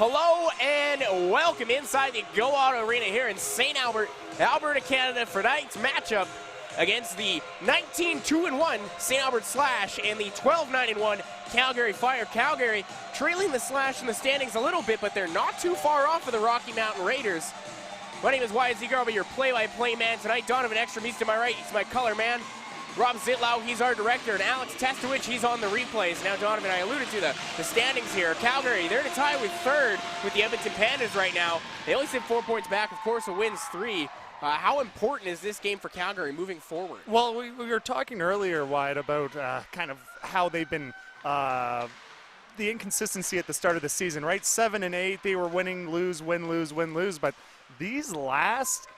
Hello and welcome inside the Go Auto Arena here in St. Albert, Alberta, Canada for tonight's matchup against the 19-2-1 St. Albert Slash and the 12-9-1 Calgary Fire. Calgary trailing the Slash in the standings a little bit, but they're not too far off of the Rocky Mountain Raiders. My name is Wyatt Zeger. I'll be your play-by-play man tonight. Donovan Ekstrom, he's to my right. He's my color man. Rob Zitlau, he's our director, and Alex Testowich, he's on the replays. Now, Donovan, I alluded to the standings here. Calgary, they're to tie with third with the Edmonton Pandas right now. They only sit 4 points back. Of course, a win's 3. How important is this game for Calgary moving forward? Well, we were talking earlier, Wyatt, about kind of how they've been the inconsistency at the start of the season, right? 7 and 8, they were winning, lose, win, lose, win, lose. But these last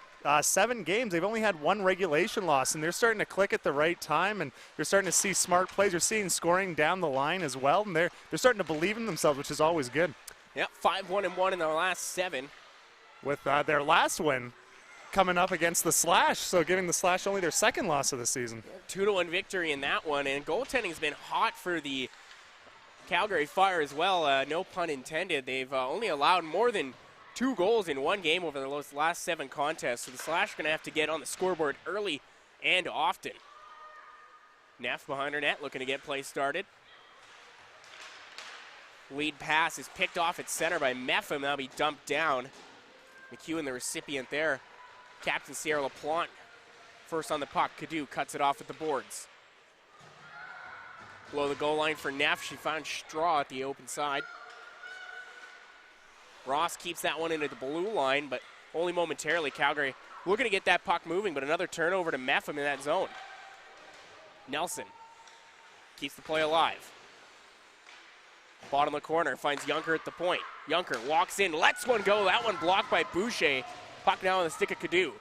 7 games, they've only had 1 regulation loss, and they're starting to click at the right time, and they're starting to see smart plays. They're seeing scoring down the line as well, and they're starting to believe in themselves, which is always good. Yep, 5-1-1 in their last 7. With their last win coming up against the Slash, so giving the Slash only their 2nd loss of the season. 2-1 victory in that one, and goaltending's been hot for the Calgary Fire as well, no pun intended. They've only allowed more than 2 goals in 1 game over the last 7 contests, so the Slash are going to have to get on the scoreboard early and often. Neff behind her net, looking to get play started. Lead pass is picked off at center by Meffam. That'll be dumped down. McEwen, the recipient there. Captain Sierra LaPlante, first on the puck. Cadu cuts it off with the boards. Below the goal line for Neff. She found Straw at the open side. Ross keeps that one into the blue line, but only momentarily. Calgary looking to get that puck moving, but another turnover to Meffam in that zone. Nelson keeps the play alive. Bottom of the corner, finds Junker at the point. Junker walks in, lets one go. That one blocked by Boucher. Puck now on the stick of Cadu.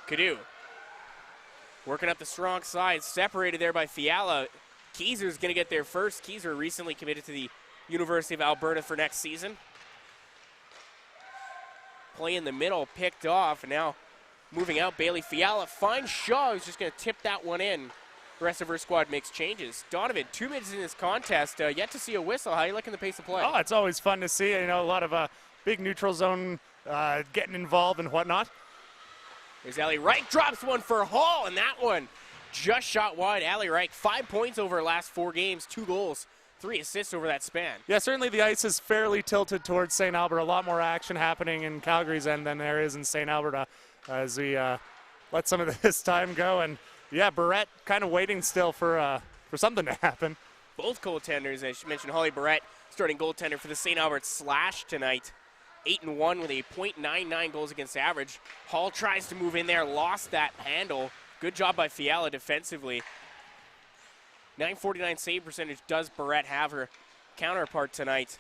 Cadu working up the strong side, separated there by Fiala. Keezer's going to get there first. Keezer recently committed to the University of Alberta for next season. Play in the middle, picked off, and now moving out, Bailey Fiala finds Shaw, who's just going to tip that one in. The rest of her squad makes changes. Donovan, 2 minutes in this contest, yet to see a whistle. How are you liking the pace of play? Oh, it's always fun to see. You know, a lot of big neutral zone getting involved and whatnot. There's Ali Reich, drops one for Hall, and that one just shot wide. Ali Reich, 5 points over her last 4 games, 2 goals. 3 assists over that span. Yeah, certainly the ice is fairly tilted towards St. Albert. A lot more action happening in Calgary's end than there is in St. Alberta as we let some of this time go. And, yeah, Barrett kind of waiting still for something to happen. Both goaltenders, as you mentioned, Holly Barrett, starting goaltender for the St. Albert Slash tonight. 8-1 with a .99 goals against average. Hall tries to move in there, lost that handle. Good job by Fiala defensively. .949 save percentage does Barrett have, her counterpart tonight.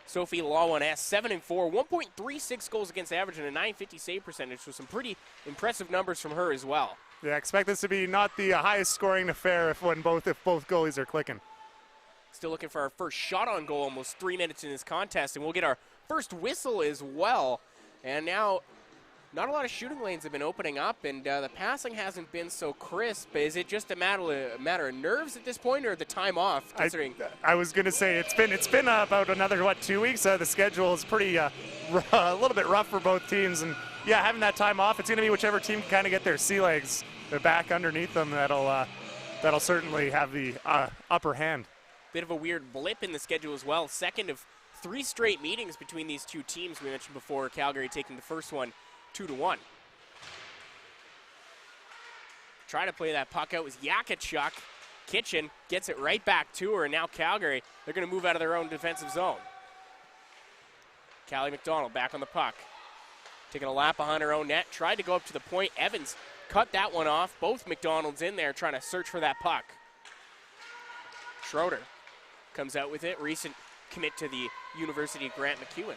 Sophie Lawan-S, 7-4, 1.36 goals against average and a .950 save percentage, so some pretty impressive numbers from her as well. Yeah, expect this to be not the highest scoring affair if both goalies are clicking. Still looking for our first shot on goal, almost 3 minutes in this contest, and we'll get our first whistle as well. And now, not a lot of shooting lanes have been opening up, and the passing hasn't been so crisp. Is it just a matter of nerves at this point, or the time off? Considering I was going to say it's been about another 2 weeks. The schedule is pretty a little bit rough for both teams, and yeah, having that time off, it's going to be whichever team can kind of get their sea legs, their back underneath them. That'll certainly have the upper hand. Bit of a weird blip in the schedule as well. Second of 3 straight meetings between these 2 teams. We mentioned before, Calgary taking the first one 2-1. Try to play that puck out was Yakachuk. Kitchen gets it right back to her, and now Calgary, they're going to move out of their own defensive zone. Callie McDonald back on the puck. Taking a lap behind her own net. Tried to go up to the point. Evans cut that one off. Both McDonalds in there trying to search for that puck. Schroeder comes out with it. Recent commit to the University of Grant McEwen.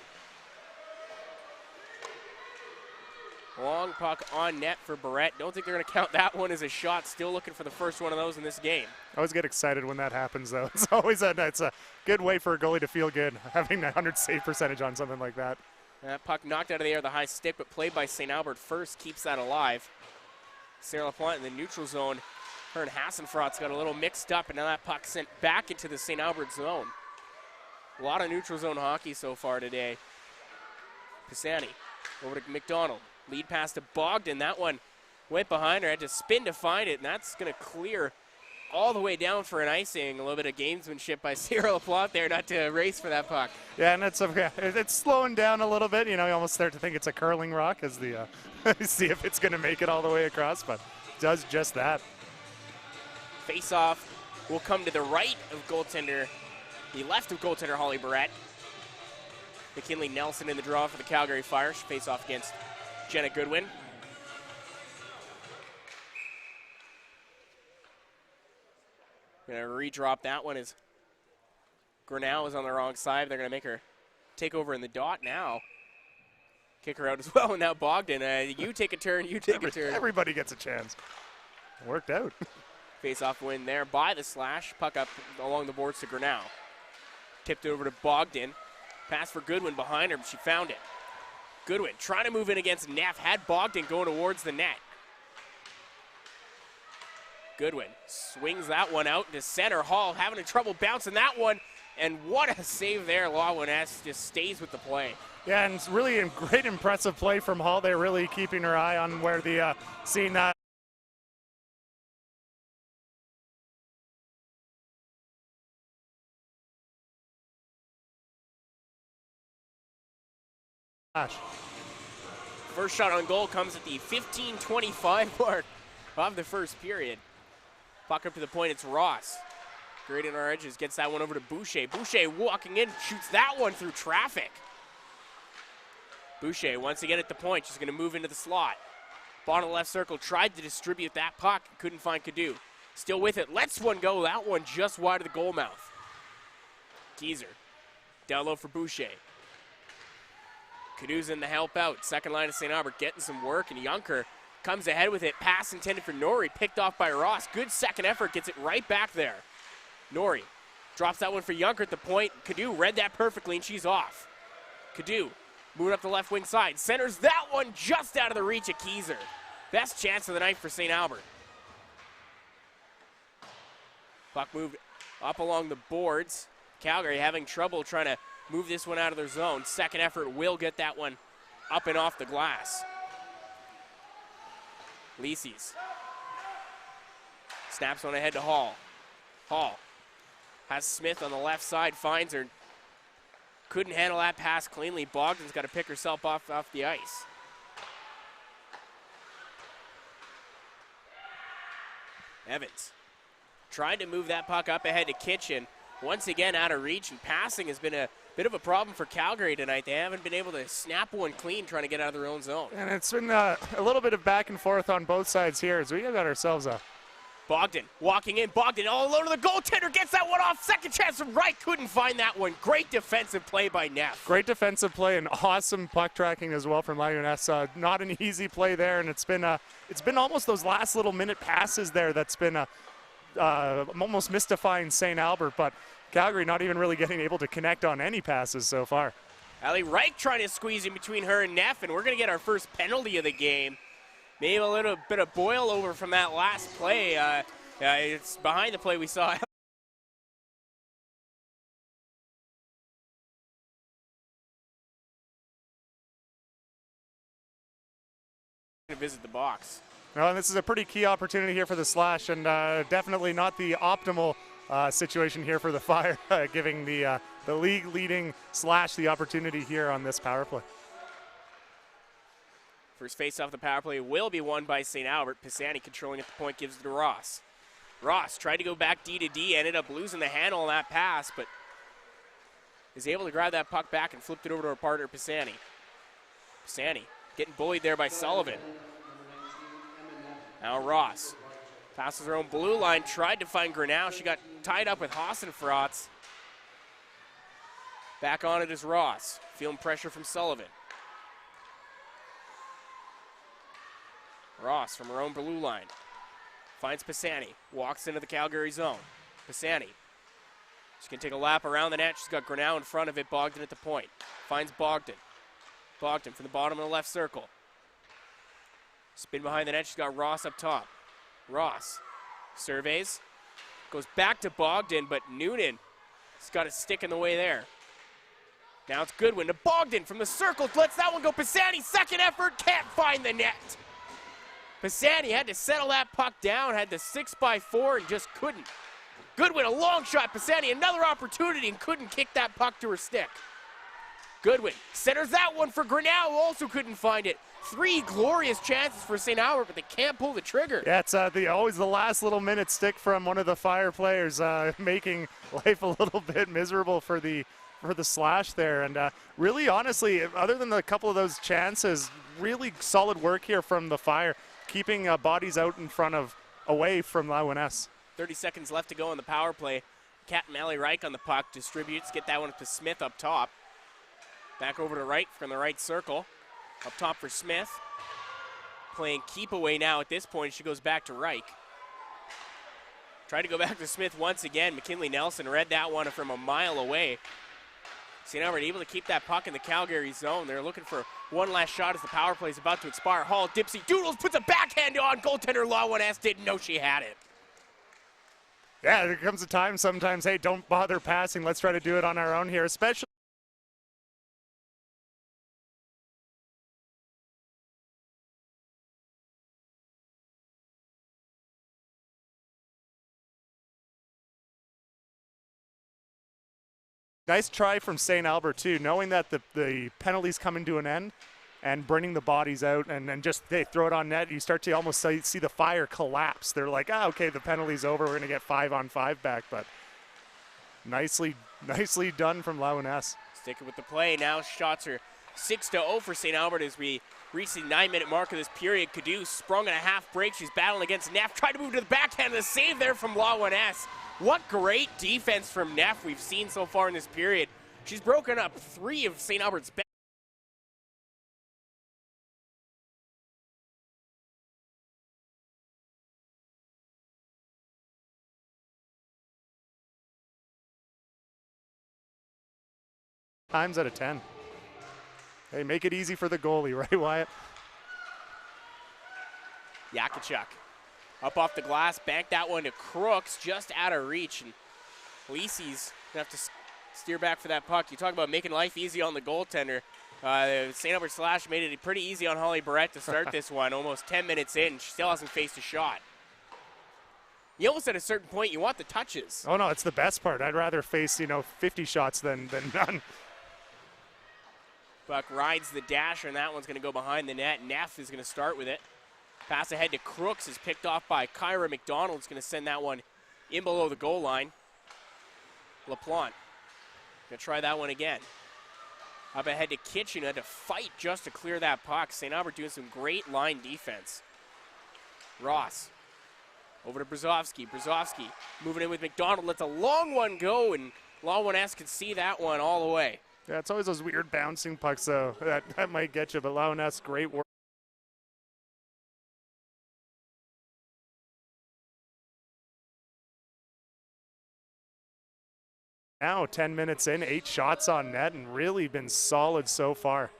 Long puck on net for Barrett. Don't think they're going to count that one as a shot. Still looking for the first one of those in this game. I always get excited when that happens, though. It's always it's a good way for a goalie to feel good, having that 100 save percentage on something like that. That puck knocked out of the air, the high stick, but played by St. Albert first keeps that alive. Sarah LaPlante in the neutral zone. Her and Hassenfrott's got a little mixed up, and now that puck sent back into the St. Albert zone. A lot of neutral zone hockey so far today. Pisani over to McDonald. Lead pass to Bogdan. That one went behind her. Had to spin to find it, and that's going to clear all the way down for an icing. A little bit of gamesmanship by Cyril Laplante there not to race for that puck. Yeah, and it's slowing down a little bit. You know, you almost start to think it's a curling rock as the see if it's going to make it all the way across, but it does just that. Face-off will come to the right of goaltender, the left of goaltender Holly Barrett. McKinley Nelson in the draw for the Calgary Fire. She face off against Jenna Goodwin. Going to redrop that one as Grinnell is on the wrong side. They're going to make her take over in the dot now. Kick her out as well, and now Bogdan. You take a turn, you take a turn. Everybody gets a chance. Worked out. Face-off win there by the Slash. Puck up along the boards to Grinnell. Tipped over to Bogdan. Pass for Goodwin behind her, but she found it. Goodwin trying to move in against Neff. Had Bogdan going towards the net. Goodwin swings that one out to center. Hall having trouble bouncing that one. And what a save there. Lawin S just stays with the play. Yeah, and it's really a great impressive play from Hall. They're really keeping her eye on where the seeing that. First shot on goal comes at the 15:25 mark of the first period. Puck up to the point, it's Ross. Great in our edges, gets that one over to Boucher. Boucher walking in, shoots that one through traffic. Boucher once again at the point, she's gonna move into the slot. Bottom left circle, tried to distribute that puck, couldn't find Cadu. Still with it, lets one go, that one just wide of the goal mouth. Teaser, down low for Boucher. Cadu's in the help out. Second line of St. Albert getting some work, and Junker comes ahead with it. Pass intended for Norrie, picked off by Ross. Good second effort, gets it right back there. Norrie drops that one for Junker at the point. Cadu read that perfectly, and she's off. Cadu moving up the left wing side. Centers that one just out of the reach of Keyser. Best chance of the night for St. Albert. Puck moved up along the boards. Calgary having trouble trying to move this one out of their zone. Second effort will get that one up and off the glass. Lisi's snaps one ahead to Hall. Hall has Smith on the left side, finds her. Couldn't handle that pass cleanly. Bogdan's got to pick herself off the ice. Evans tried to move that puck up ahead to Kitchen. Once again out of reach, and passing has been a bit of a problem for Calgary tonight. They haven't been able to snap one clean trying to get out of their own zone. And it's been a little bit of back and forth on both sides here as we got ourselves a... Bogdan walking in. Bogdan all alone to the goaltender. Gets that one off. Second chance from right. Couldn't find that one. Great defensive play by Neff. Great defensive play and awesome puck tracking as well from Lioness. Not an easy play there, and it's been almost those last little minute passes there that's been almost mystifying St. Albert, but Calgary not even really getting able to connect on any passes so far. Ali Reich trying to squeeze in between her and Neff, and we're going to get our first penalty of the game. Maybe a little bit of boil over from that last play. It's behind the play we saw. To visit the box. No, this is a pretty key opportunity here for the Slash, and definitely not the optimal situation here for the Fire, giving the league-leading Slash the opportunity here on this power play. First face-off the power play will be won by St. Albert. Pisani controlling at the point, gives it to Ross. Ross tried to go back D to D, ended up losing the handle on that pass, but is able to grab that puck back and flipped it over to her partner, Pisani. Pisani getting bullied there by Sullivan. Now Ross passes her own blue line, tried to find Grinnell. She got tied up with Hassenfratz. Back on it is Ross, feeling pressure from Sullivan. Ross from her own blue line finds Pisani, walks into the Calgary zone. Pisani, she can take a lap around the net. She's got Grinnell in front of it. Bogdan at the point, finds Bogdan. Bogdan from the bottom of the left circle. Spin behind the net. She's got Ross up top. Ross surveys, goes back to Bogdan, but Noonan has got a stick in the way there. Now it's Goodwin to Bogdan from the circle. Lets that one go. Pisani, second effort, can't find the net. Pisani had to settle that puck down, had the 6x4 and just couldn't. Goodwin, a long shot. Pisani, another opportunity and couldn't kick that puck to her stick. Goodwin centers that one for Grinnell, who also couldn't find it. 3 glorious chances for St. Albert, but they can't pull the trigger. Yeah, it's always the last little minute stick from one of the Fire players, making life a little bit miserable for the Slash there. And really, honestly, other than a couple of those chances, really solid work here from the Fire, keeping bodies out in front of, away from Lawiness. 30 seconds left to go on the power play. Captain Mally Reich on the puck, distributes, get that one up to Smith up top. Back over to Reich from the right circle. Up top for Smith. Playing keep away now at this point. She goes back to Reich. Tried to go back to Smith once again. McKinley Nelson read that one from a mile away. St. Albert able to keep that puck in the Calgary zone. They're looking for one last shot as the power play is about to expire. Hall, Dipsy Doodles puts a backhand on. Goaltender Lawiness didn't know she had it. Yeah, there comes a time sometimes, hey, don't bother passing. Let's try to do it on our own here, especially. Nice try from St. Albert, too, knowing that the penalties coming to an end and bringing the bodies out and then just they throw it on net. You start to almost see the Fire collapse. They're like, okay, the penalty's over. We're going to get 5-on-5 back. But nicely done from Lawiness. Sticking with the play. Now shots are 6-0 for St. Albert as we reach the 9-minute mark of this period. Caduce sprung on a half break. She's battling against Neff. Tried to move to the backhand. The save there from Lawiness. What great defense from Neff we've seen so far in this period. She's broken up 3 of St. Albert's best. Times out of 10. Hey, make it easy for the goalie, right, Wyatt? Yakachuk up off the glass, banked that one to Crooks, just out of reach. And Lisi's going to have to steer back for that puck. You talk about making life easy on the goaltender. St. Albert Slash made it pretty easy on Holly Barrett to start this one. Almost 10 minutes in, she still hasn't faced a shot. You almost at a certain point, you want the touches. Oh, no, it's the best part. I'd rather face, 50 shots than none. Buck rides the dasher, and that one's going to go behind the net. Neff is going to start with it. Pass ahead to Crooks is picked off by Kyra McDonald. Is going to send that one in below the goal line. LaPlante going to try that one again. Up ahead to Kitchen. Had to fight just to clear that puck. St. Albert doing some great line defense. Ross over to Brzozowski. Brzozowski moving in with McDonald. Lets a long one go, and Lawiness can see that one all the way. Yeah, it's always those weird bouncing pucks, though. That might get you, but Lawiness, great work. Now 10 minutes in, 8 shots on net, and really been solid so far.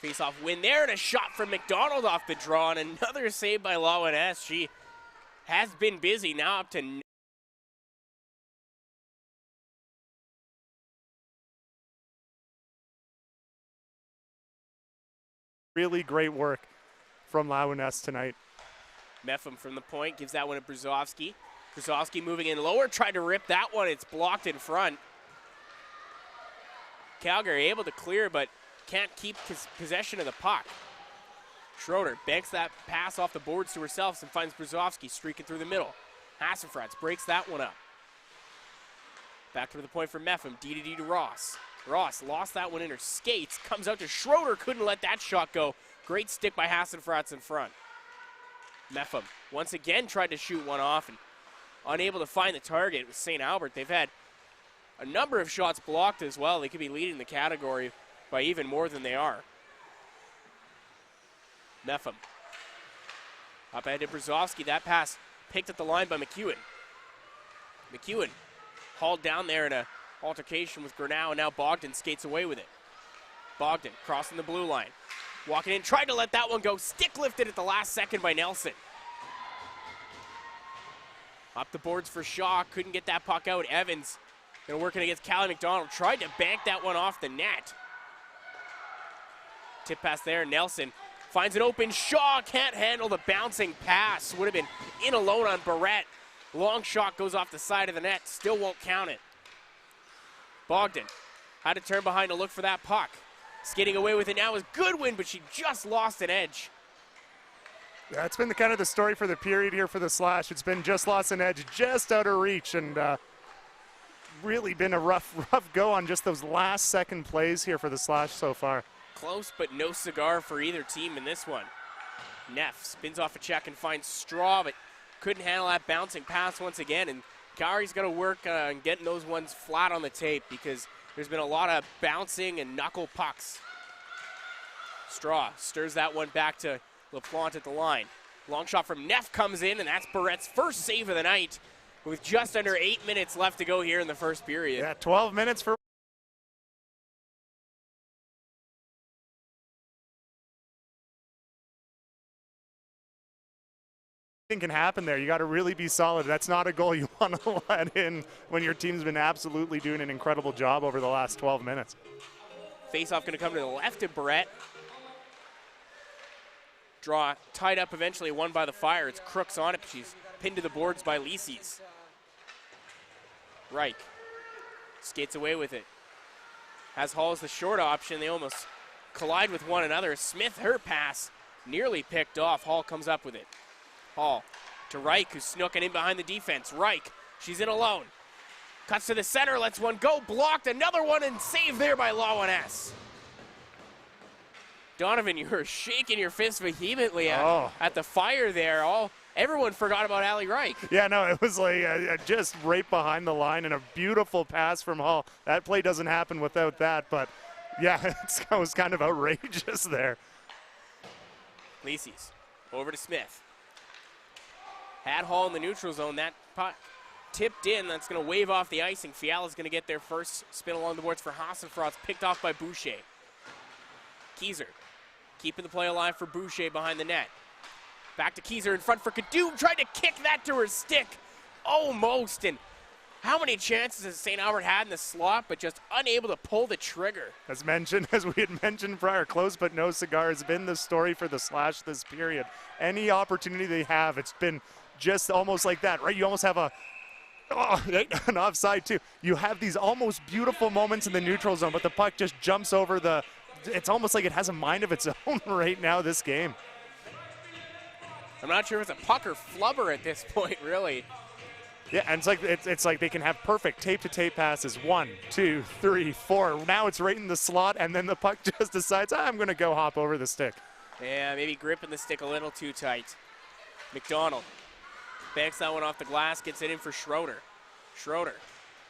Face-off win there, and a shot from McDonald off the draw, and another save by Lawiness. She has been busy, now up to really great work from Lawiness tonight. Meffam from the point, gives that one to Brzozowski. Brzozowski moving in lower, tried to rip that one. It's blocked in front. Calgary able to clear, but can't keep possession of the puck. Schroeder banks that pass off the boards to herself and finds Brzozowski streaking through the middle. Hassenfratz breaks that one up. Back to the point for Meffam, D to Ross. Ross lost that one in her skates, comes out to Schroeder, couldn't let that shot go. Great stick by Hassenfratz in front. Meffam once again tried to shoot one off and unable to find the target with St. Albert. They've had a number of shots blocked as well. They could be leading the category by even more than they are. Meffam up ahead to Brzozowski. That pass picked at the line by McEwen. McEwen hauled down there in a altercation with Grinnell, and now Bogdan skates away with it. Bogdan crossing the blue line. Walking in, tried to let that one go. Stick lifted at the last second by Nelson. Up the boards for Shaw, couldn't get that puck out. Evans Gonna work it against Callie McDonald. Tried to bank that one off the net. Tip pass there. Nelson finds an open. Shaw can't handle the bouncing pass. Would have been in alone on Barrett. Long shot goes off the side of the net. Still won't count it. Bogdan had to turn behind to look for that puck. Skidding away with it now is Goodwin, but she just lost an edge. Yeah, it's been kind of the story for the period here for the Slash. It's been just lost an edge, just out of reach, and really been a rough go on just those last second plays here for the Slash so far. Close, but no cigar for either team in this one. Neff spins off a check and finds Straw, but couldn't handle that bouncing pass once again. And Calgary's got to work on getting those ones flat on the tape because there's been a lot of bouncing and knuckle pucks. Straw stirs that one back to LaPlante at the line. Long shot from Neff comes in, and that's Barrett's first save of the night with just under 8 minutes left to go here in the first period. Yeah, 12 minutes for can happen there. You got to really be solid. That's not a goal you want to let in when your team's been absolutely doing an incredible job over the last 12 minutes. Face-off going to come to the left of Barrett. Draw tied up eventually, won by the Fire. It's Crooks on it, but she's pinned to the boards by Lisi's. Reich skates away with it. Has Hall as the short option. They almost collide with one another. Smith, her pass nearly picked off. Hall comes up with it. Hall to Reich, who's snooking in behind the defense. Reich, she's in alone. Cuts to the center, lets one go, blocked, another one, and saved there by Lawan-S. Donovan, you were shaking your fist vehemently at the Fire there. Everyone forgot about Ali Reich. Yeah, no, it was like just right behind the line and a beautiful pass from Hall. That play doesn't happen without that, but yeah, it was kind of outrageous there. Lisi's over to Smith. Had Hall in the neutral zone. That puck tipped in. That's going to wave off the icing. Fiala's going to get their first spin along the boards for Hassenfrost. Picked off by Boucher. Keyser keeping the play alive for Boucher behind the net. Back to Keyser in front for Kadum. Tried to kick that to her stick. Almost. And how many chances has St. Albert had in the slot, but just unable to pull the trigger? As we had mentioned prior, close but no cigar has been the story for the Slash this period. Any opportunity they have, it's been just almost like that, right? You almost have an offside too. You have these almost beautiful moments in the neutral zone, but the puck just jumps over it's almost like it has a mind of its own right now, this game. I'm not sure if it's a puck or flubber at this point, really. Yeah, and it's like they can have perfect tape-to-tape passes. 1, 2, 3, 4. Now it's right in the slot, and then the puck just decides, I'm going to go hop over the stick. Yeah, maybe gripping the stick a little too tight. McDonald banks that one off the glass, gets it in for Schroeder. Schroeder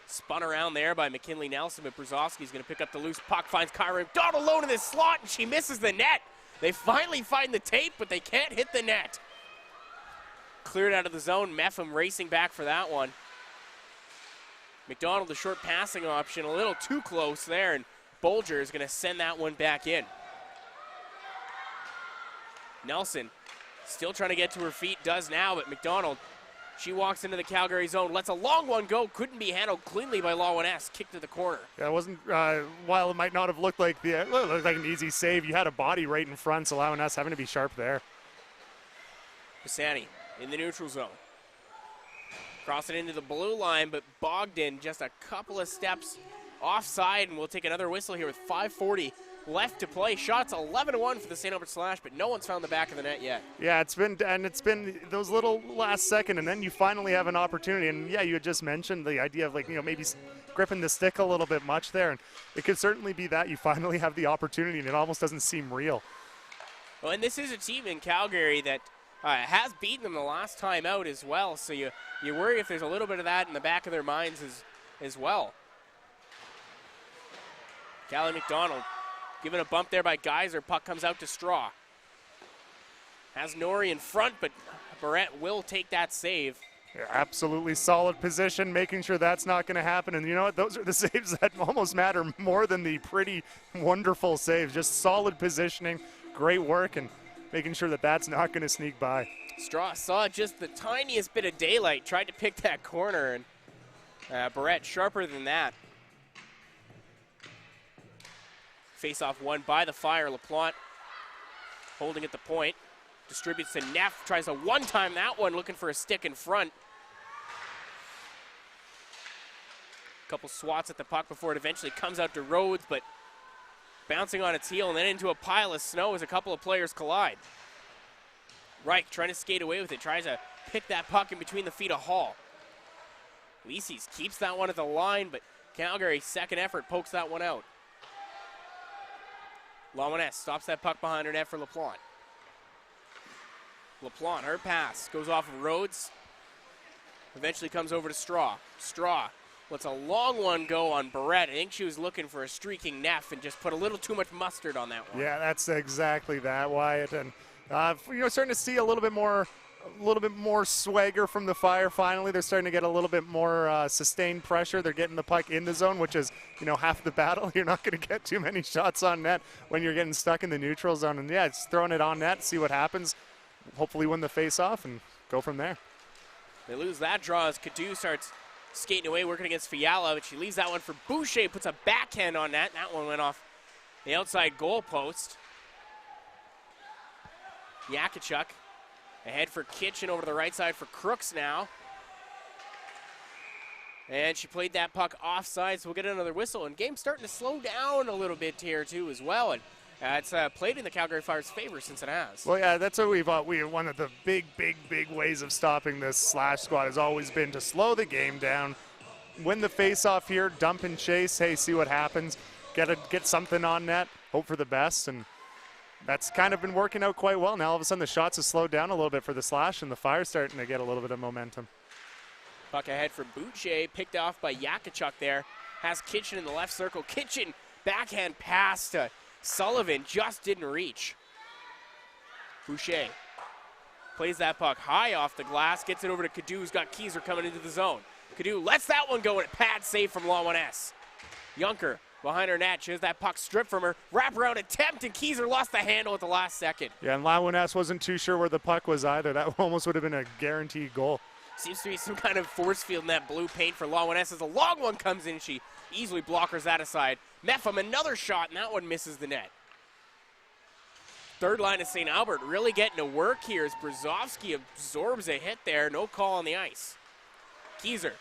spun around there by McKinley Nelson, but Brzozowski's going to pick up the loose puck, finds Kyra McDonald alone in this slot, and she misses the net. They finally find the tape, but they can't hit the net. Cleared out of the zone. Meffam racing back for that one. McDonald, the short passing option, a little too close there, and Bolger is going to send that one back in. Nelson still trying to get to her feet, does now, but McDonald, she walks into the Calgary zone, lets a long one go, couldn't be handled cleanly by Lawan-S, kick to the corner. Yeah, it wasn't, while it might not have looked like an easy save, you had a body right in front, so Lawan-S having to be sharp there. Pisani in the neutral zone. Cross it into the blue line, but Bogdan just a couple of steps offside, and we'll take another whistle here with 5:40 left to play. Shots 11-1 for the St. Albert Slash, but no one's found the back of the net yet. Yeah, it's been those little last second, and then you finally have an opportunity. And yeah, you had just mentioned the idea of maybe gripping the stick a little bit much there, and it could certainly be that you finally have the opportunity, and it almost doesn't seem real. Well, and this is a team in Calgary that has beaten them the last time out as well, so you worry if there's a little bit of that in the back of their minds as well. Callie McDonald given a bump there by Geyser. Puck comes out to Straw. Has Nori in front, but Barrett will take that save. Yeah, absolutely solid position, making sure that's not going to happen. And you know what? Those are the saves that almost matter more than the pretty wonderful saves. Just solid positioning, great work, and making sure that that's not going to sneak by. Straw saw just the tiniest bit of daylight, tried to pick that corner, and Barrett sharper than that. Face-off won by the Fire. LaPlante holding at the point. Distributes to Neff. Tries to one-time that one, looking for a stick in front. Couple swats at the puck before it eventually comes out to Rhodes, but bouncing on its heel and then into a pile of snow as a couple of players collide. Reich trying to skate away with it. Tries to pick that puck in between the feet of Hall. Lises keeps that one at the line, but Calgary, second effort, pokes that one out. Lawaness stops that puck behind her net for LaPlante. LaPlante, her pass goes off of Rhodes. Eventually comes over to Straw. Straw lets a long one go on Barrett. I think she was looking for a streaking Neff and just put a little too much mustard on that one. Yeah, that's exactly that, Wyatt. And starting to see a little bit more swagger from the Fire. Finally, they're starting to get a little bit more sustained pressure. They're getting the puck in the zone, which is half the battle. You're not going to get too many shots on net when you're getting stuck in the neutral zone. And yeah, it's throwing it on net, see what happens. Hopefully win the face-off and go from there. They lose that draw as Cadu starts skating away, working against Fiala, but she leaves that one for Boucher, puts a backhand on that. That one went off the outside goal post. Yakachuk ahead for Kitchen over to the right side for Crooks now. And she played that puck offside, so we'll get another whistle. And game's starting to slow down a little bit here, too, as well. And it's played in the Calgary Fire's favor since it has. Well, yeah, that's what one of the big ways of stopping this Slash squad has always been to slow the game down, win the face-off here, dump and chase, hey, see what happens, get something on net, hope for the best, and that's kind of been working out quite well. Now all of a sudden the shots have slowed down a little bit for the Slash, and the Fire's starting to get a little bit of momentum. Puck ahead for Boucher, picked off by Yakachuk there. Has Kitchen in the left circle. Kitchen, backhand pass to Sullivan, just didn't reach. Boucher plays that puck high off the glass, gets it over to Cadu, who's got Keyser coming into the zone. Cadu lets that one go, and it pads save from Lawaness. Junker behind her net, she has that puck stripped from her. Wraparound attempt, and Keyser lost the handle at the last second. Yeah, and Lawaness wasn't too sure where the puck was either. That almost would have been a guaranteed goal. Seems to be some kind of force field in that blue paint for Lawaness as a long one comes in. She easily blockers that aside. Mepham, another shot, and that one misses the net. Third line of St. Albert really getting to work here as Brzezowski absorbs a hit there. No call on the ice. Keyser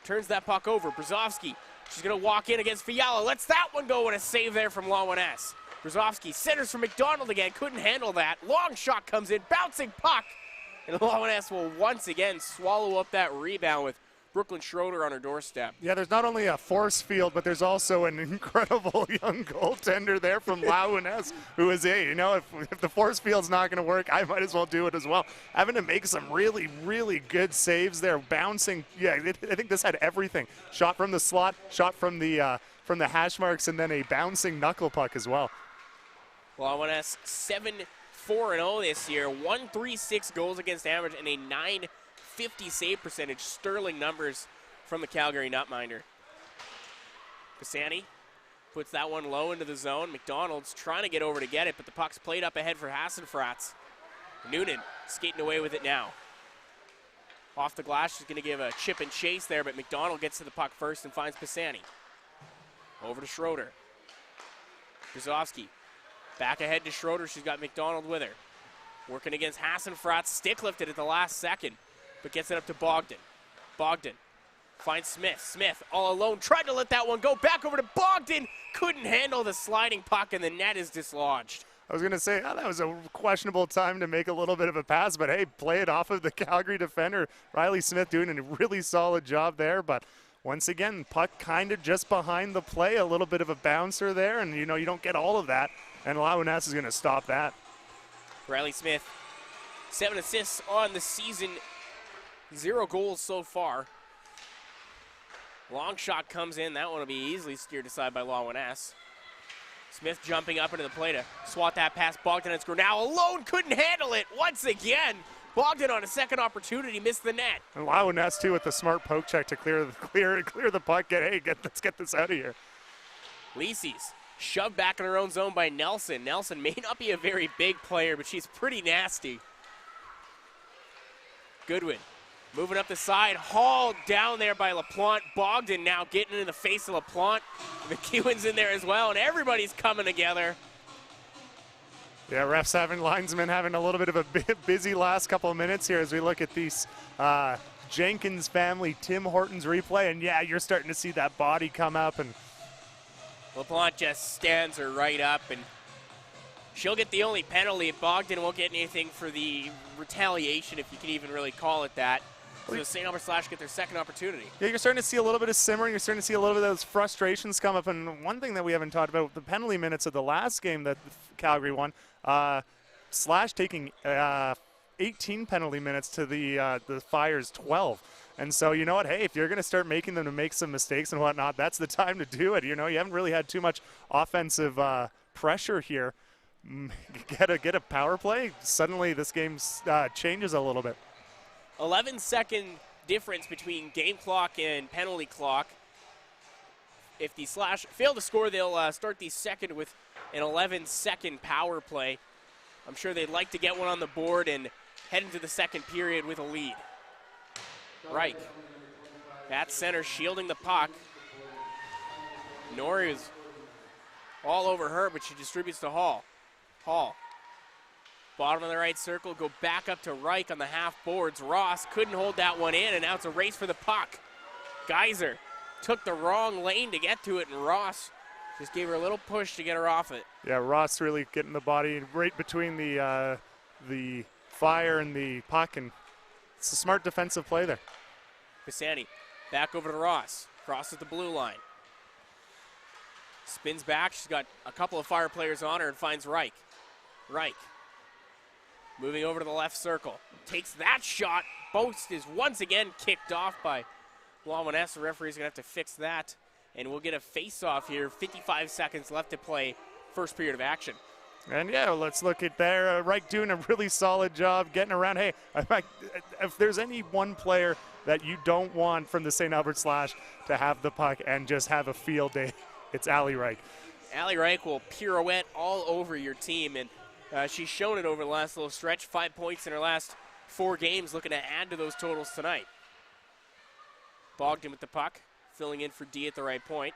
turns that puck over. Brzezowski, she's going to walk in against Fiala. Lets that one go, and a save there from Lawaness. Brzezowski centers for McDonald again. Couldn't handle that. Long shot comes in. Bouncing puck. And Lawaness will once again swallow up that rebound with Brooklyn Schroeder on her doorstep. Yeah, there's not only a force field, but there's also an incredible young goaltender there from Lawaness, who is if the force field's not going to work, I might as well do it as well. Having to make some really good saves there, bouncing. Yeah, I think this had everything. Shot from the slot, shot from the hash marks, and then a bouncing knuckle puck as well. Lawaness 7-4-0 this year, 136 goals against average, and a .950 save percentage. Sterling numbers from the Calgary Nutminder. Pisani puts that one low into the zone. McDonald's trying to get over to get it, but the puck's played up ahead for Hassenfratz. Noonan skating away with it now. Off the glass, she's going to give a chip and chase there, but McDonald gets to the puck first and finds Pisani. Over to Schroeder. Brzezowski back ahead to Schroeder. She's got McDonald with her. Working against Hassenfratz. Stick lifted at the last second, but gets it up to Bogdan. Bogdan finds Smith. Smith all alone. Tried to let that one go. Back over to Bogdan. Couldn't handle the sliding puck, and the net is dislodged. I was going to say, that was a questionable time to make a little bit of a pass, but hey, play it off of the Calgary defender. Riley Smith doing a really solid job there, but once again, puck kind of just behind the play, a little bit of a bouncer there, and you don't get all of that, and Lawaness is going to stop that. Riley Smith, 7 assists on the season, 0 goals so far. Long shot comes in. That one will be easily steered aside by Lawaness. Smith jumping up into the play to swat that past Bogdan and score. Now alone, couldn't handle it once again. Bogdan on a second opportunity, missed the net. And Lawaness too with the smart poke check to clear the puck. Let's get this out of here. Lises shoved back in her own zone by Nelson. Nelson may not be a very big player, but she's pretty nasty. Goodwin Moving up the side, hauled down there by LaPlante. Bogdan now getting in the face of LaPlante. McEwen's in there as well, and everybody's coming together. Yeah, linesmen having a little bit of a busy last couple of minutes here as we look at these Jenkins family, Tim Hortons replay, and yeah, you're starting to see that body come up, and LaPlante just stands her right up, and she'll get the only penalty. Bogdan won't get anything for the retaliation, if you can even really call it that. So St. Albert Slash get their second opportunity. Yeah, you're starting to see a little bit of simmering. You're starting to see a little bit of those frustrations come up. And one thing that we haven't talked about, the penalty minutes of the last game that Calgary won, Slash taking 18 penalty minutes to the Fire's 12. And so, you know what, hey, if you're going to start making them to make some mistakes and whatnot, that's the time to do it. You know, you haven't really had too much offensive pressure here. Get a power play. Suddenly this game changes a little bit. 11-second difference between game clock and penalty clock. If the Slash fail to score, they'll start the second with an 11-second power play. I'm sure they'd like to get one on the board and head into the second period with a lead. Reich at center, shielding the puck. Nori is all over her, but she distributes to Hall. Hall. Bottom of the right circle, go back up to Reich on the half boards. Ross couldn't hold that one in, and now it's a race for the puck. Geyser took the wrong lane to get to it, and Ross just gave her a little push to get her off it. Yeah, Ross really getting the body right between the Fire and the puck, and it's a smart defensive play there. Pisani back over to Ross, crosses the blue line. Spins back, she's got a couple of Fire players on her and finds Reich. Reich. Moving over to the left circle. Takes that shot. Boast is once again kicked off by Lawiness. The referee's going to have to fix that. And we'll get a face-off here. 55 seconds left to play. First period of action. And yeah, let's look at there. Reich doing a really solid job getting around. Hey, if there's any one player that you don't want from the St. Albert Slash to have the puck and just have a field day, it's Allie Reich. Allie Reich will pirouette all over your team, and she's shown it over the last little stretch. 5 points in her last 4 games, looking to add to those totals tonight. Bogdan with the puck, filling in for D at the right point.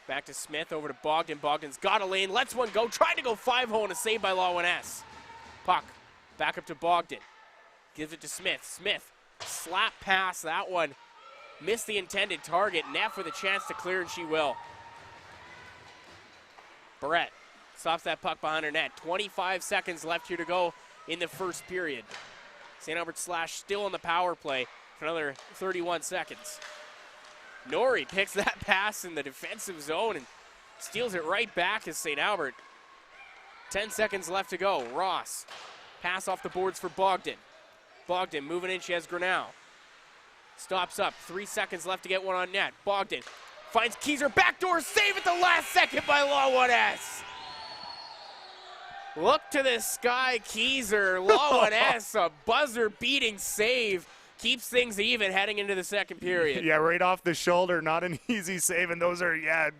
Back to Smith, over to Bogdan. Bogdan's got a lane, lets one go, tried to go 5-hole and a save by Lawiness. Puck, back up to Bogdan. Gives it to Smith. Smith, slap pass, that one. Missed the intended target. Neff with a chance to clear, and she will. Barrett stops that puck behind her net. 25 seconds left here to go in the first period. St. Albert Slash still on the power play for another 31 seconds. Nori picks that pass in the defensive zone and steals it right back as St. Albert. 10 seconds left to go. Ross, pass off the boards for Bogdan. Bogdan moving in, she has Grinnell. Stops up, 3 seconds left to get one on net. Bogdan finds Keyser, backdoor save at the last second by Lawiness. Look to the sky, Keyser. Lawiness, a buzzer-beating save. Keeps things even heading into the second period. Yeah, right off the shoulder, not an easy save, and those are, yeah,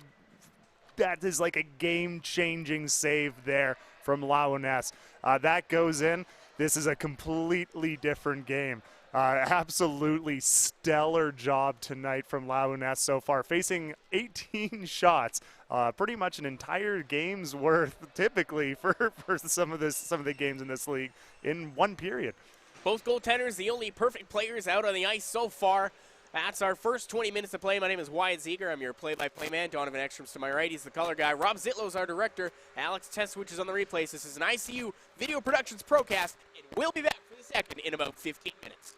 that is like a game-changing save there from Lawiness. That goes in. This is a completely different game. Absolutely stellar job tonight from Lawiness so far, facing 18 shots, pretty much an entire game's worth typically for some of the games in this league in one period. Both goaltenders, the only perfect players out on the ice so far. That's our first 20 minutes of play. My name is Wyatt Ziegler. I'm your play-by-play man. Donovan Ekstrom's to my right. He's the color guy. Rob Zitlow's our director. Alex Testwich is on the replays. This is an ICU Video Productions Procast, and we'll be back for the second in about 15 minutes.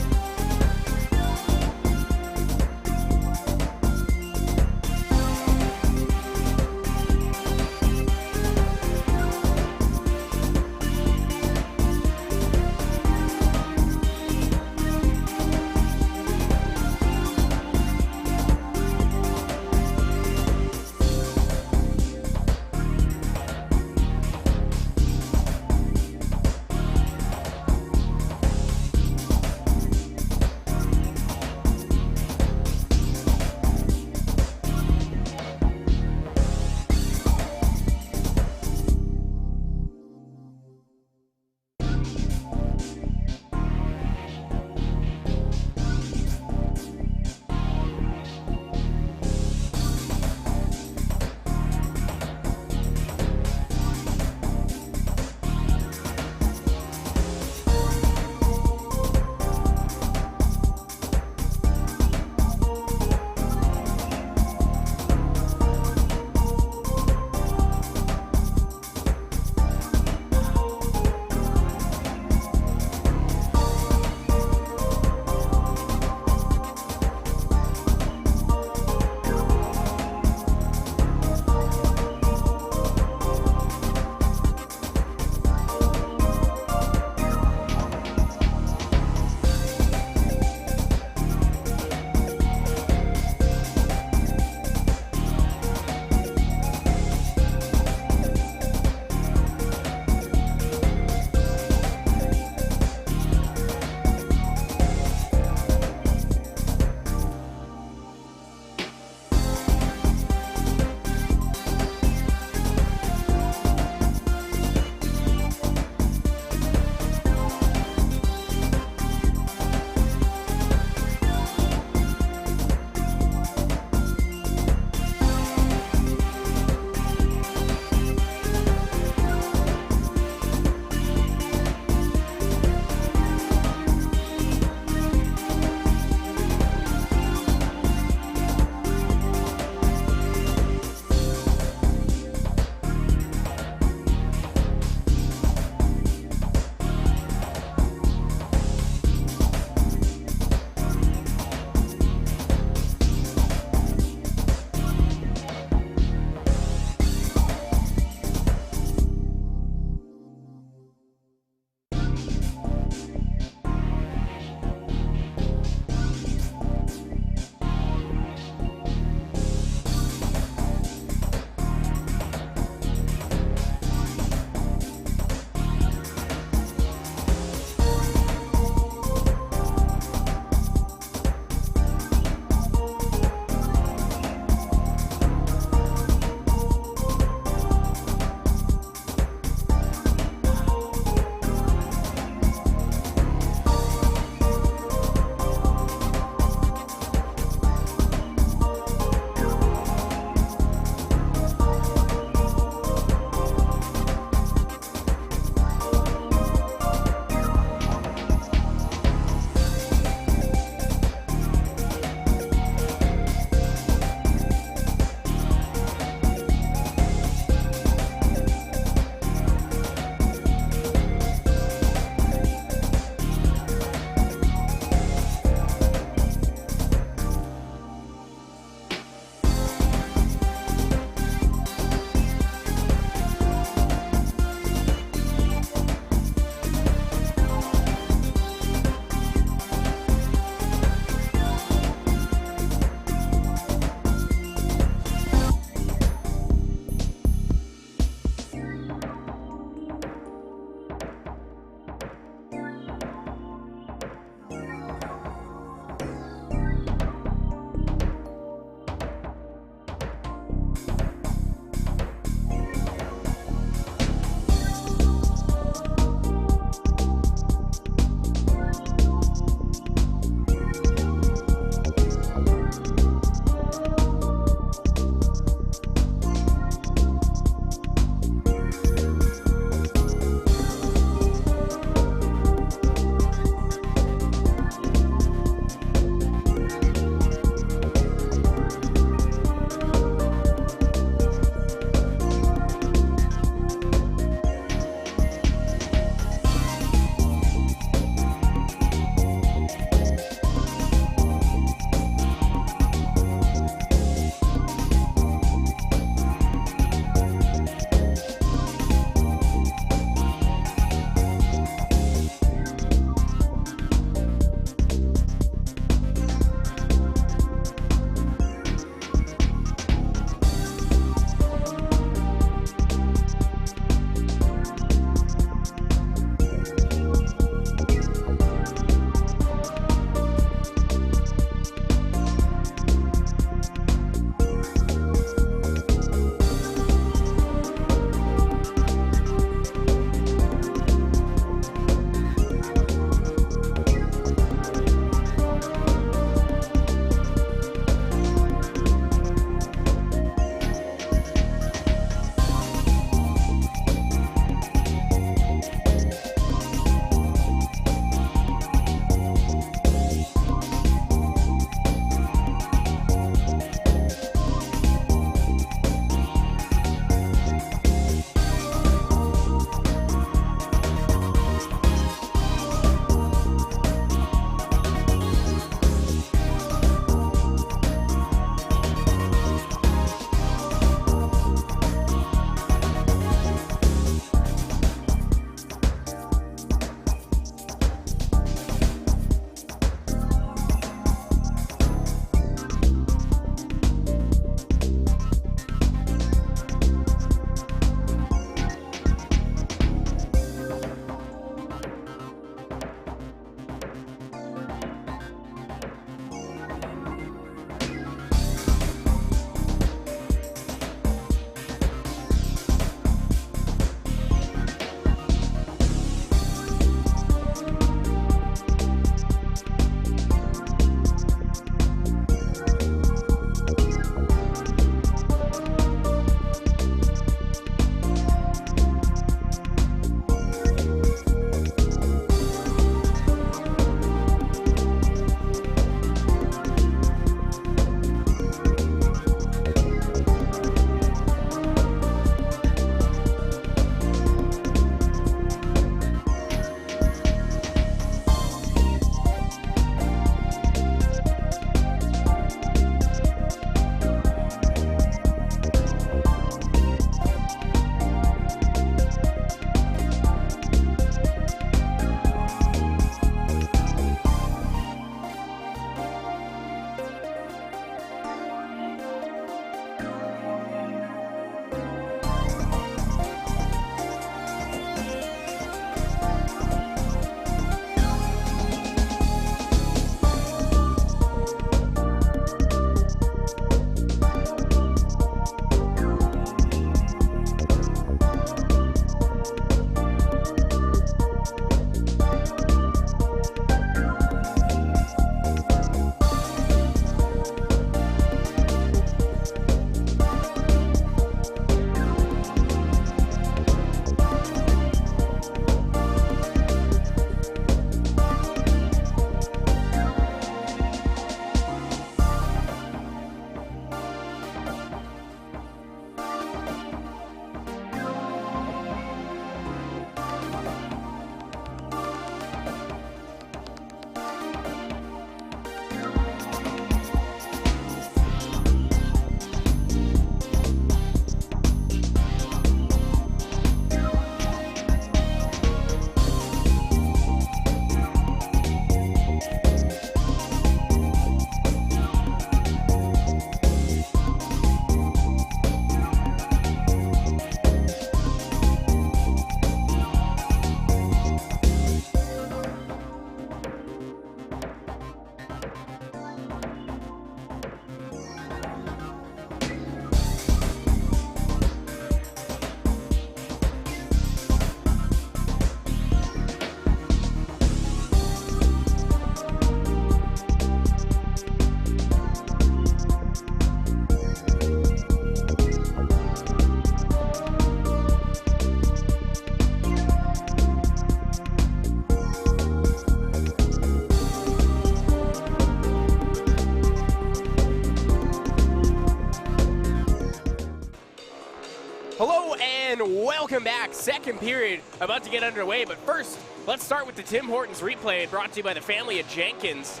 welcome back. Second period about to get underway, but first, let's start with the Tim Hortons replay brought to you by the family of Jenkins.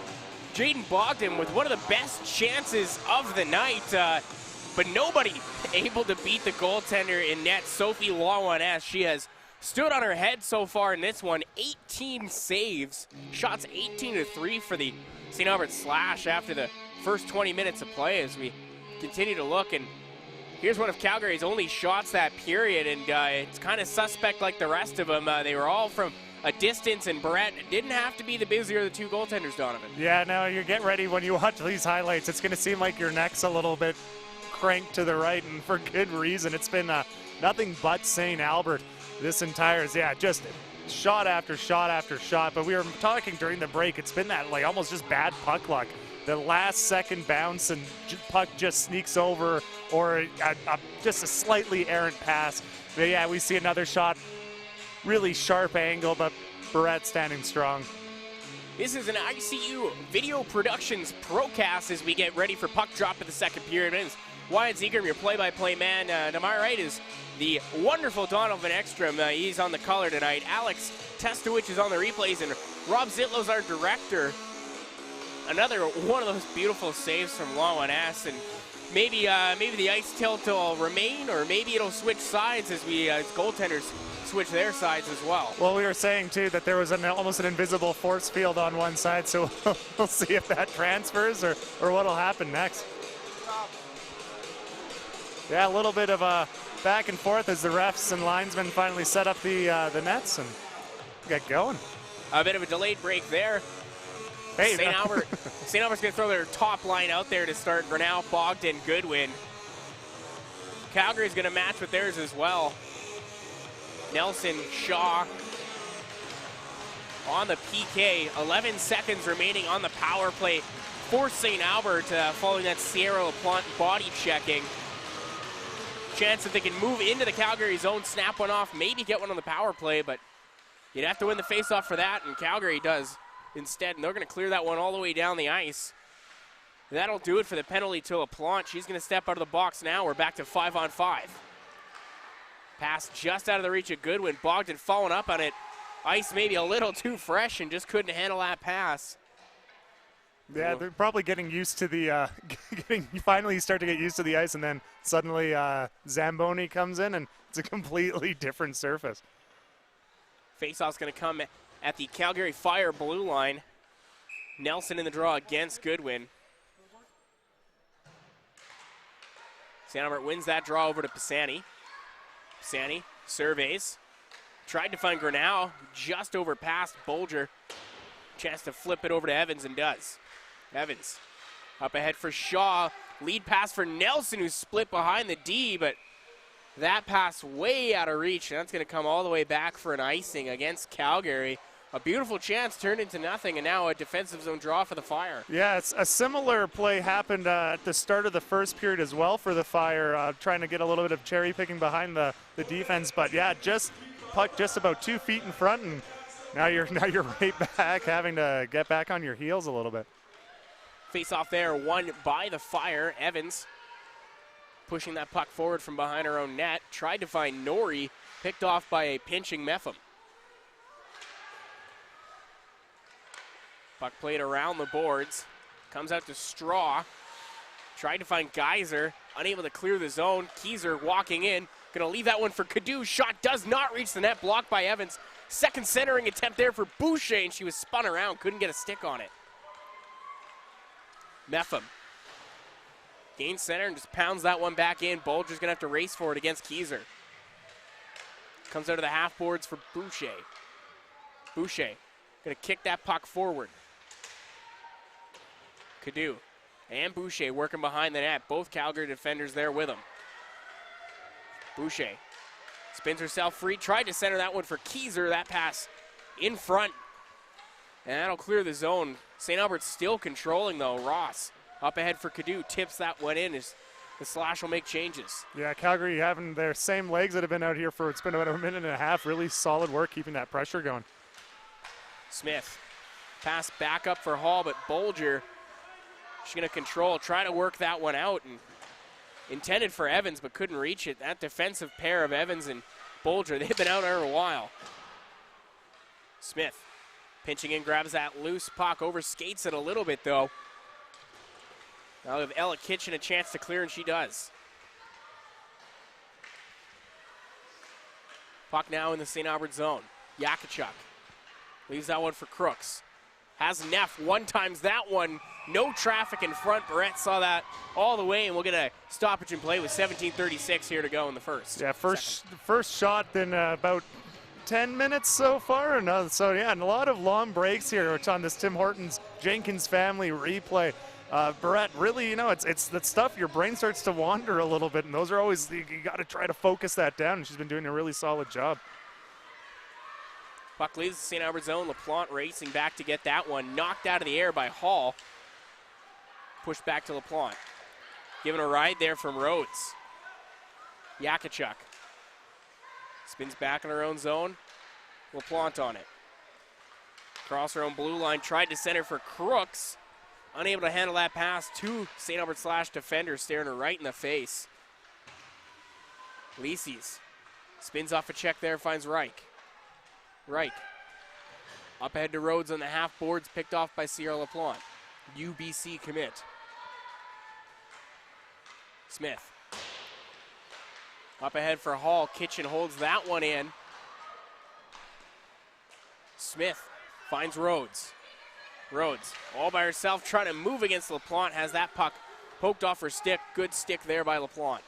Jaden Bogdan with one of the best chances of the night, but nobody able to beat the goaltender in net, Sophie Lawan. She has stood on her head so far in this one. 18 saves, shots 18-3 for the St. Albert Slash after the first 20 minutes of play as we continue to look. And here's one of Calgary's only shots that period, and it's kind of suspect like the rest of them. They were all from a distance, and Barrett didn't have to be the busier of the two goaltenders, Donovan. Yeah, no, you get ready when you watch these highlights. It's going to seem like your neck's a little bit cranked to the right, and for good reason. It's been nothing but St. Albert this entire, just shot after shot after shot. But we were talking during the break, it's been that like almost just bad puck luck. The last second bounce and puck just sneaks over, or just a slightly errant pass. But yeah, we see another shot, really sharp angle, but Barrett standing strong. This is an ICU Video Productions Procast as we get ready for puck drop in the second period. And Wyatt Zegers, your play-by-play man. To my right is the wonderful Donovan Ekstrom. He's on the color tonight. Alex Testowich is on the replays, and Rob Zitlow's our director. Another one of those beautiful saves from Lawan. And maybe the ice tilt will remain, or maybe it'll switch sides as goaltenders switch their sides as well. Well, we were saying too that there was almost an invisible force field on one side, so we'll see if that transfers or what'll happen next. Yeah, a little bit of a back and forth as the refs and linesmen finally set up the nets and get going. A bit of a delayed break there. Hey, St. Albert's going to throw their top line out there to start. Grinnell, Bogdan, Goodwin. Calgary's going to match with theirs as well. Nelson, Shaw on the PK. 11 seconds remaining on the power play for St. Albert following that Sierra LaPlante body checking. Chance that they can move into the Calgary zone, snap one off, maybe get one on the power play, but you'd have to win the faceoff for that, and Calgary does instead, and they're going to clear that one all the way down the ice. That'll do it for the penalty to LaPlante. She's going to step out of the box now. We're back to 5-on-5. Pass just out of the reach of Goodwin. Bogdan following up on it. Ice maybe a little too fresh and just couldn't handle that pass. Yeah, they're probably getting used to the, finally you start to get used to the ice, and then suddenly Zamboni comes in, and it's a completely different surface. Faceoff's going to come at the Calgary Fire blue line. Nelson in the draw against Goodwin. St. Albert wins that draw over to Pisani. Pisani surveys. Tried to find Grinnell, just overpassed Bolger. Chance to flip it over to Evans, and does. Evans up ahead for Shaw. Lead pass for Nelson, who's split behind the D, but that pass way out of reach, and that's going to come all the way back for an icing against Calgary. A beautiful chance turned into nothing, and now a defensive zone draw for the Fire. Yeah, it's a similar play happened at the start of the first period as well for the Fire, trying to get a little bit of cherry picking behind the defense. But yeah, puck just about 2 feet in front, and now you're right back, having to get back on your heels a little bit. Face off there, won by the Fire. Evans pushing that puck forward from behind her own net. Tried to find Norrie, picked off by a pinching Meffam. Puck played around the boards. Comes out to Straw. Tried to find Geyser, unable to clear the zone. Keyser walking in. Going to leave that one for Cadu. Shot does not reach the net, blocked by Evans. Second centering attempt there for Boucher, and she was spun around. Couldn't get a stick on it. Meffam gains center and just pounds that one back in. Bolger's going to have to race for it against Keyser. Comes out of the half boards for Boucher. Boucher going to kick that puck forward. Cadu and Boucher working behind the net. Both Calgary defenders there with him. Boucher spins herself free. Tried to center that one for Keyser. That pass in front. And that'll clear the zone. St. Albert's still controlling, though. Ross up ahead for Cadu. Tips that one in as the Slash will make changes. Yeah, Calgary having their same legs that have been out here for, it's been about a minute and a half. Really solid work keeping that pressure going. Smith. Pass back up for Hall, but Bolger, she's going to control, try to work that one out. And intended for Evans, but couldn't reach it. That defensive pair of Evans and Bolger, they've been out there a while. Smith pinching in, grabs that loose puck, overskates it a little bit though. Now we have Ella Kitchen a chance to clear, and she does. Puck now in the St. Albert zone. Yakachuk leaves that one for Crooks. Has Neff, one-times that one. No traffic in front. Barrett saw that all the way, and we'll get a stoppage in play with 17:36 here to go in the first. Yeah, first shot in about 10 minutes so far. So, yeah, and a lot of long breaks here, which on this Tim Hortons Jenkins family replay. Barrett, really, it's that stuff, your brain starts to wander a little bit, and those are always, you got to try to focus that down, and she's been doing a really solid job. Puck leaves the St. Albert zone. LaPlante racing back to get that one. Knocked out of the air by Hall. Pushed back to LaPlante. Given a ride there from Rhodes. Yakachuk spins back in her own zone. LaPlante on it. Across her own blue line. Tried to center for Crooks. Unable to handle that pass. Two St. Albert Slash defenders staring her right in the face. Lisies spins off a check there, finds Reich. Reich up ahead to Rhodes on the half boards, picked off by Sierra LaPlante. UBC commit. Smith up ahead for Hall. Kitchen holds that one in. Smith finds Rhodes. Rhodes all by herself trying to move against LaPlante. Has that puck poked off her stick. Good stick there by LaPlante.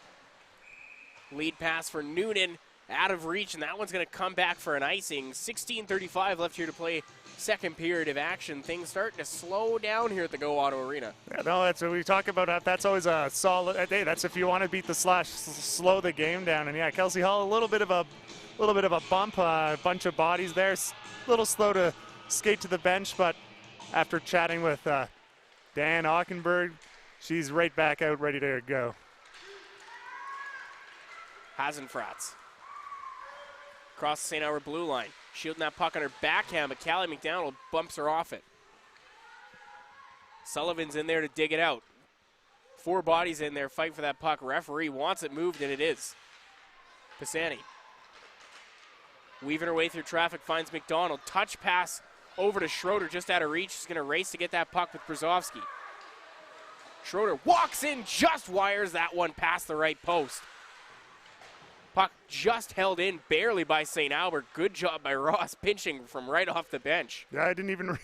Lead pass for Noonan. Out of reach, and that one's going to come back for an icing. 16:35 left here to play second period of action. Things starting to slow down here at the Go Auto Arena. Yeah, no, that's what we talk about. That's always a solid. Hey, that's if you want to beat the Slash, slow the game down. And yeah, Kelsey Hall, a little bit of a bump, a bunch of bodies there. A little slow to skate to the bench, but after chatting with Dan Ockenberg, she's right back out, ready to go. Hasenfratz across the St. Albert blue line. Shielding that puck on her backhand, but Callie McDonald bumps her off it. Sullivan's in there to dig it out. Four bodies in there, fight for that puck. Referee wants it moved, and it is. Pisani weaving her way through traffic, finds McDonald. Touch pass over to Schroeder, just out of reach. She's going to race to get that puck with Brzezowski. Schroeder walks in, just wires that one past the right post. Puck just held in barely by St. Albert. Good job by Ross, pinching from right off the bench. Yeah, I didn't even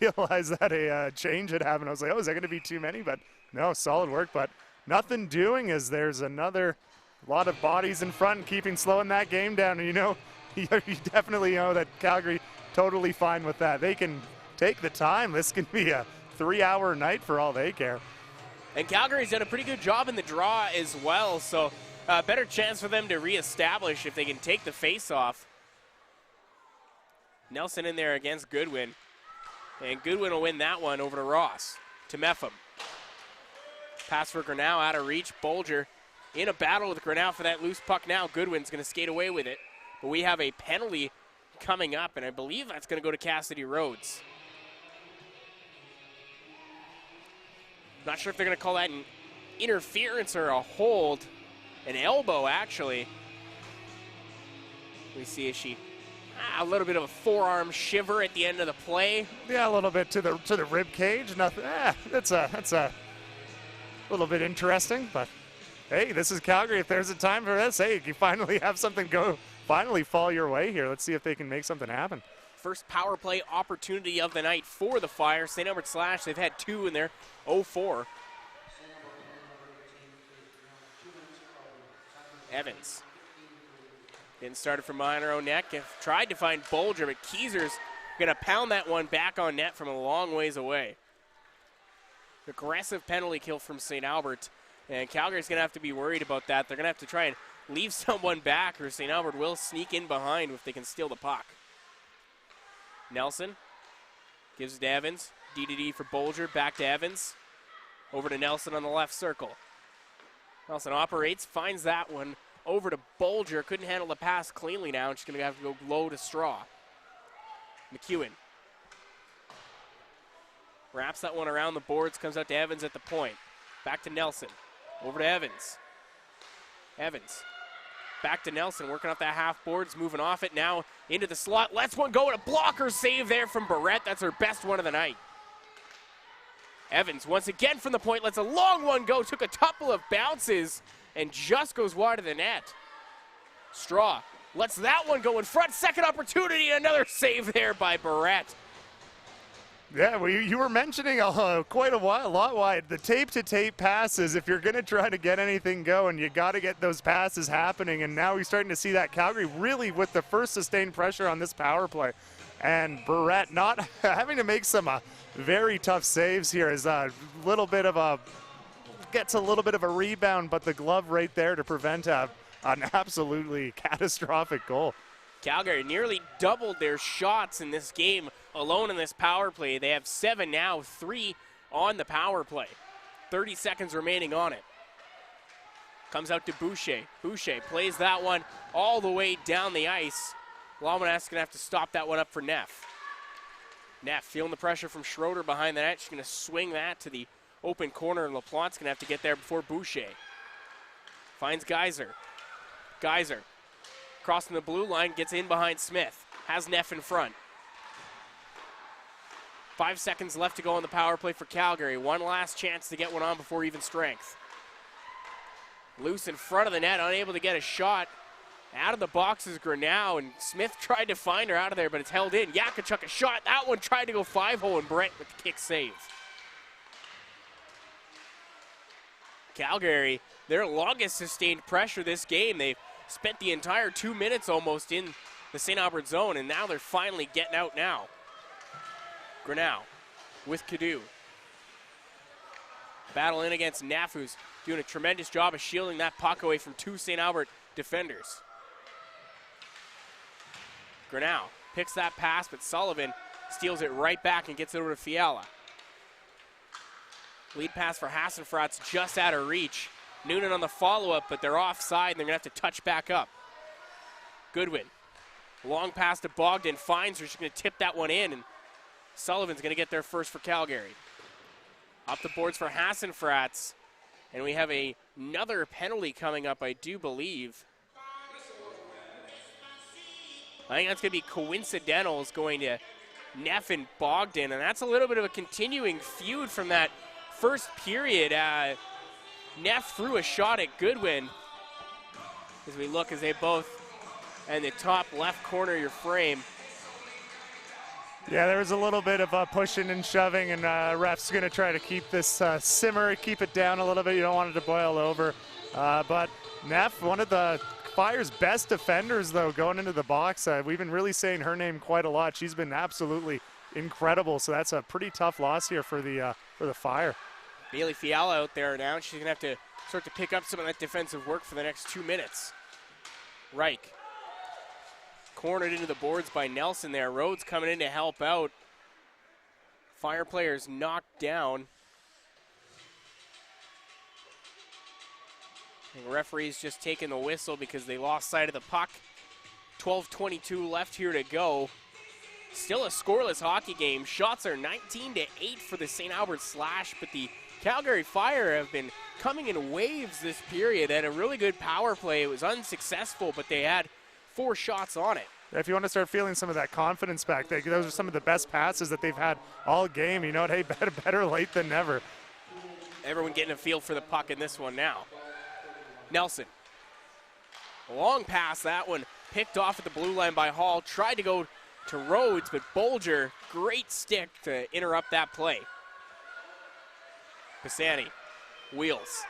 realize that a change had happened. I was like, oh, is that going to be too many? But no, solid work. But nothing doing as there's another lot of bodies in front and keeping slowing that game down. And you definitely know that Calgary totally fine with that. They can take the time. This can be a 3-hour night for all they care. And Calgary's done a pretty good job in the draw as well, so better chance for them to reestablish if they can take the face-off. Nelson in there against Goodwin. And Goodwin will win that one over to Ross. To Meffam. Pass for Grinnell out of reach. Bolger in a battle with Grinnell for that loose puck now. Goodwin's going to skate away with it. But we have a penalty coming up, and I believe that's going to go to Cassidy Rhodes. Not sure if they're going to call that an interference or a hold. An elbow, actually. We see a little bit of a forearm shiver at the end of the play. Yeah, a little bit to the rib cage. Nothing. That's a little bit interesting. But hey, this is Calgary. If there's a time for this, hey, you finally have something finally fall your way here. Let's see if they can make something happen. First power play opportunity of the night for the Fire. St. Albert Slash, they've had two in their 0-4. Evans getting started from behind her own net. Tried to find Bolger, but Keyser's going to pound that one back on net from a long ways away. Aggressive penalty kill from St. Albert, and Calgary's going to have to be worried about that. They're going to have to try and leave someone back, or St. Albert will sneak in behind if they can steal the puck. Nelson gives it to Evans. D for Bolger, back to Evans. Over to Nelson on the left circle. Nelson operates, finds that one over to Bolger. Couldn't handle the pass cleanly now, and she's going to have to go low to Straw. McEwen wraps that one around the boards, comes out to Evans at the point. Back to Nelson. Over to Evans. Evans Back to Nelson, working off that half boards, moving off it now into the slot. Lets one go, and a blocker save there from Barrett. That's her best one of the night. Evans once again from the point, lets a long one go, took a couple of bounces, and just goes wide of the net. Straw lets that one go in front. Second opportunity, another save there by Barrett. Yeah, well, you were mentioning quite a lot wide. The tape-to-tape passes, if you're going to try to get anything going, you got to get those passes happening. And now we're starting to see that Calgary really with the first sustained pressure on this power play. And Barrett not having to make some very tough saves here is a little bit of a, gets a little bit of a rebound, but the glove right there to prevent an absolutely catastrophic goal. Calgary nearly doubled their shots in this game alone in this power play. They have 7 now, 3 on the power play. 30 seconds remaining on it. Comes out to Boucher. Boucher plays that one all the way down the ice. Lamanak's going to have to stop that one up for Neff. Neff feeling the pressure from Schroeder behind the net. She's going to swing that to the open corner, and LaPlante's going to have to get there before Boucher. Finds Geyser. Geyser crossing the blue line, gets in behind Smith. Has Neff in front. 5 seconds left to go on the power play for Calgary. One last chance to get one on before even strength. Loose in front of the net, unable to get a shot. Out of the box is Grinnell, and Smith tried to find her out of there, but it's held in. Yakachuk a shot. That one tried to go 5-hole, and Brent with the kick save. Calgary, their longest sustained pressure this game. They've spent the entire 2 minutes almost in the St. Albert zone, and now they're finally getting out now. Grinnell with Cadu. Battle in against Neff, who's doing a tremendous job of shielding that puck away from 2 St. Albert defenders. Grinnell picks that pass, but Sullivan steals it right back and gets it over to Fiala. Lead pass for Hassenfratz just out of reach. Noonan on the follow-up, but they're offside, and they're going to have to touch back up. Goodwin. Long pass to Bogdan. Finds her. She's going to tip that one in, and Sullivan's going to get there first for Calgary. Up the boards for Hassenfratz, and we have another penalty coming up, I do believe. I think that's going to be coincidental. It's going to Neff and Bogdan, and that's a little bit of a continuing feud from that first period. Neff threw a shot at Goodwin. As we look, as they both, in the top left corner of your frame. Yeah, there was a little bit of pushing and shoving, and ref's going to try to keep this simmer, keep it down a little bit. You don't want it to boil over. But Neff, one of the Fire's best defenders, though, going into the box. We've been really saying her name quite a lot. She's been absolutely incredible, so that's a pretty tough loss here for the Fire. Bailey Fiala out there now. She's going to have to start to pick up some of that defensive work for the next 2 minutes. Reich. Cornered into the boards by Nelson there. Rhodes coming in to help out. Fire players knocked down. And the referee's just taking the whistle because they lost sight of the puck. 12:22 left here to go. Still a scoreless hockey game. Shots are 19-8 for the St. Albert Slash, but the Calgary Fire have been coming in waves this period. They had a really good power play. It was unsuccessful, but they had 4 shots on it. If you want to start feeling some of that confidence back, those are some of the best passes that they've had all game. You know what? Hey, better late than never. Everyone getting a feel for the puck in this one now. Nelson. Long pass, that one picked off at the blue line by Hall. Tried to go to Rhodes, but Bolger, great stick to interrupt that play. Pisani wheels.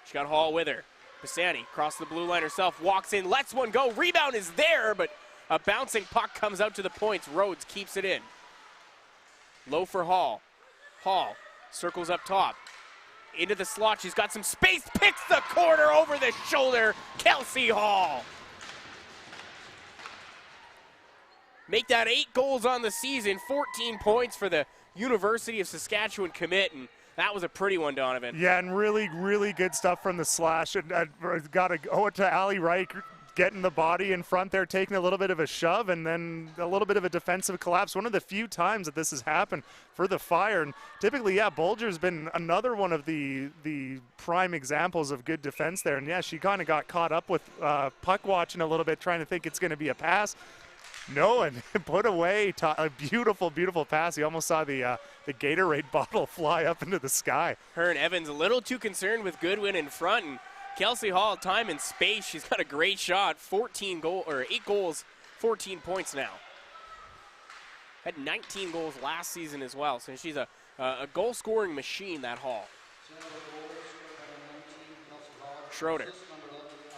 She got Hall with her. Pisani across the blue line herself, walks in, lets one go. Rebound is there, but a bouncing puck comes out to the points. Rhodes keeps it in. Low for Hall. Hall circles up top. Into the slot. She's got some space. Picks the corner over the shoulder. Kelsey Hall. Make that 8 goals on the season. 14 points for the University of Saskatchewan commit. And that was a pretty one, Donovan. Yeah, and really, really good stuff from the Slash. And got to owe it to Ali Wright getting the body in front there, taking a little bit of a shove, and then a little bit of a defensive collapse. One of the few times that this has happened for the Fire. And typically, yeah, Bolger's been another one of the prime examples of good defense there. And yeah, she kind of got caught up with puck watching a little bit, trying to think it's going to be a pass. No, and put away a beautiful, beautiful pass. You almost saw the Gatorade bottle fly up into the sky. Her and Evans a little too concerned with Goodwin in front, and Kelsey Hall, time and space. She's got a great shot. 8 goals, 14 points now. Had 19 goals last season as well, so she's a goal-scoring machine, that Hall. Schroeder,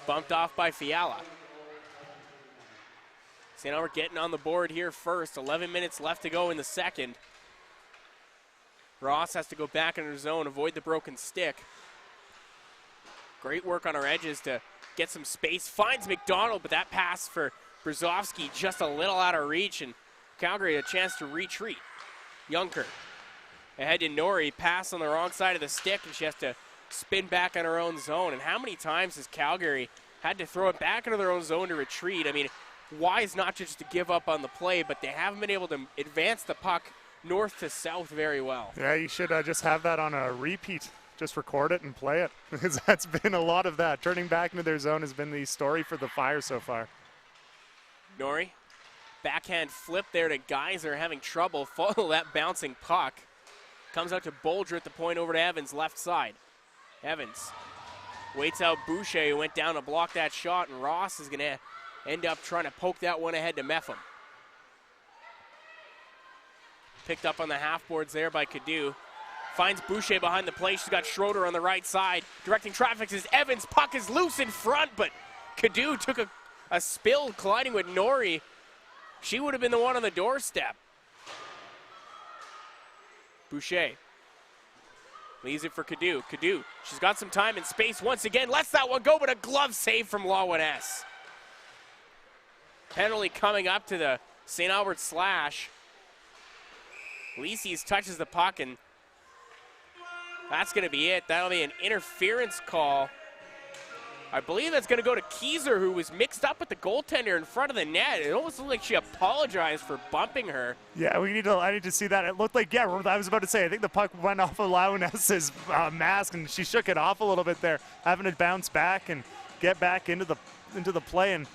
bumped off by Fiala. St. Albert getting on the board here first. 11 minutes left to go in the second. Ross has to go back in her zone, avoid the broken stick. Great work on her edges to get some space. Finds McDonald, but that pass for Brzozowski just a little out of reach, and Calgary a chance to retreat. Junker ahead to Nori, pass on the wrong side of the stick, and she has to spin back on her own zone. And how many times has Calgary had to throw it back into their own zone to retreat? I mean, why is not just to give up on the play, but they haven't been able to advance the puck north to south very well. Yeah, you should just have that on a repeat. Just record it and play it, because that's been a lot of that. Turning back into their zone has been the story for the Fire so far. Nori, backhand flip there to Geyser, having trouble. Follow that bouncing puck. Comes out to Bolger at the point over to Evans, left side. Evans waits out Boucher, who went down to block that shot, and Ross is going to end up trying to poke that one ahead to Meffam. Picked up on the half boards there by Cadu. Finds Boucher behind the play. She's got Schroeder on the right side. Directing traffic as Evans. Puck is loose in front, but Cadu took a spill colliding with Nori. She would have been the one on the doorstep. Boucher leaves it for Cadu. Cadu, she's got some time and space once again. Lets that one go, but a glove save from Lawiness. Penalty coming up to the St. Albert slash. Lisi's touches the puck, and that's going to be it. That'll be an interference call. I believe that's going to go to Keyser, who was mixed up with the goaltender in front of the net. It almost looked like she apologized for bumping her. Yeah, I need to see that. It looked like, yeah, I was about to say, I think the puck went off of Lawiness's mask, and she shook it off a little bit there, having to bounce back and get back into the play. And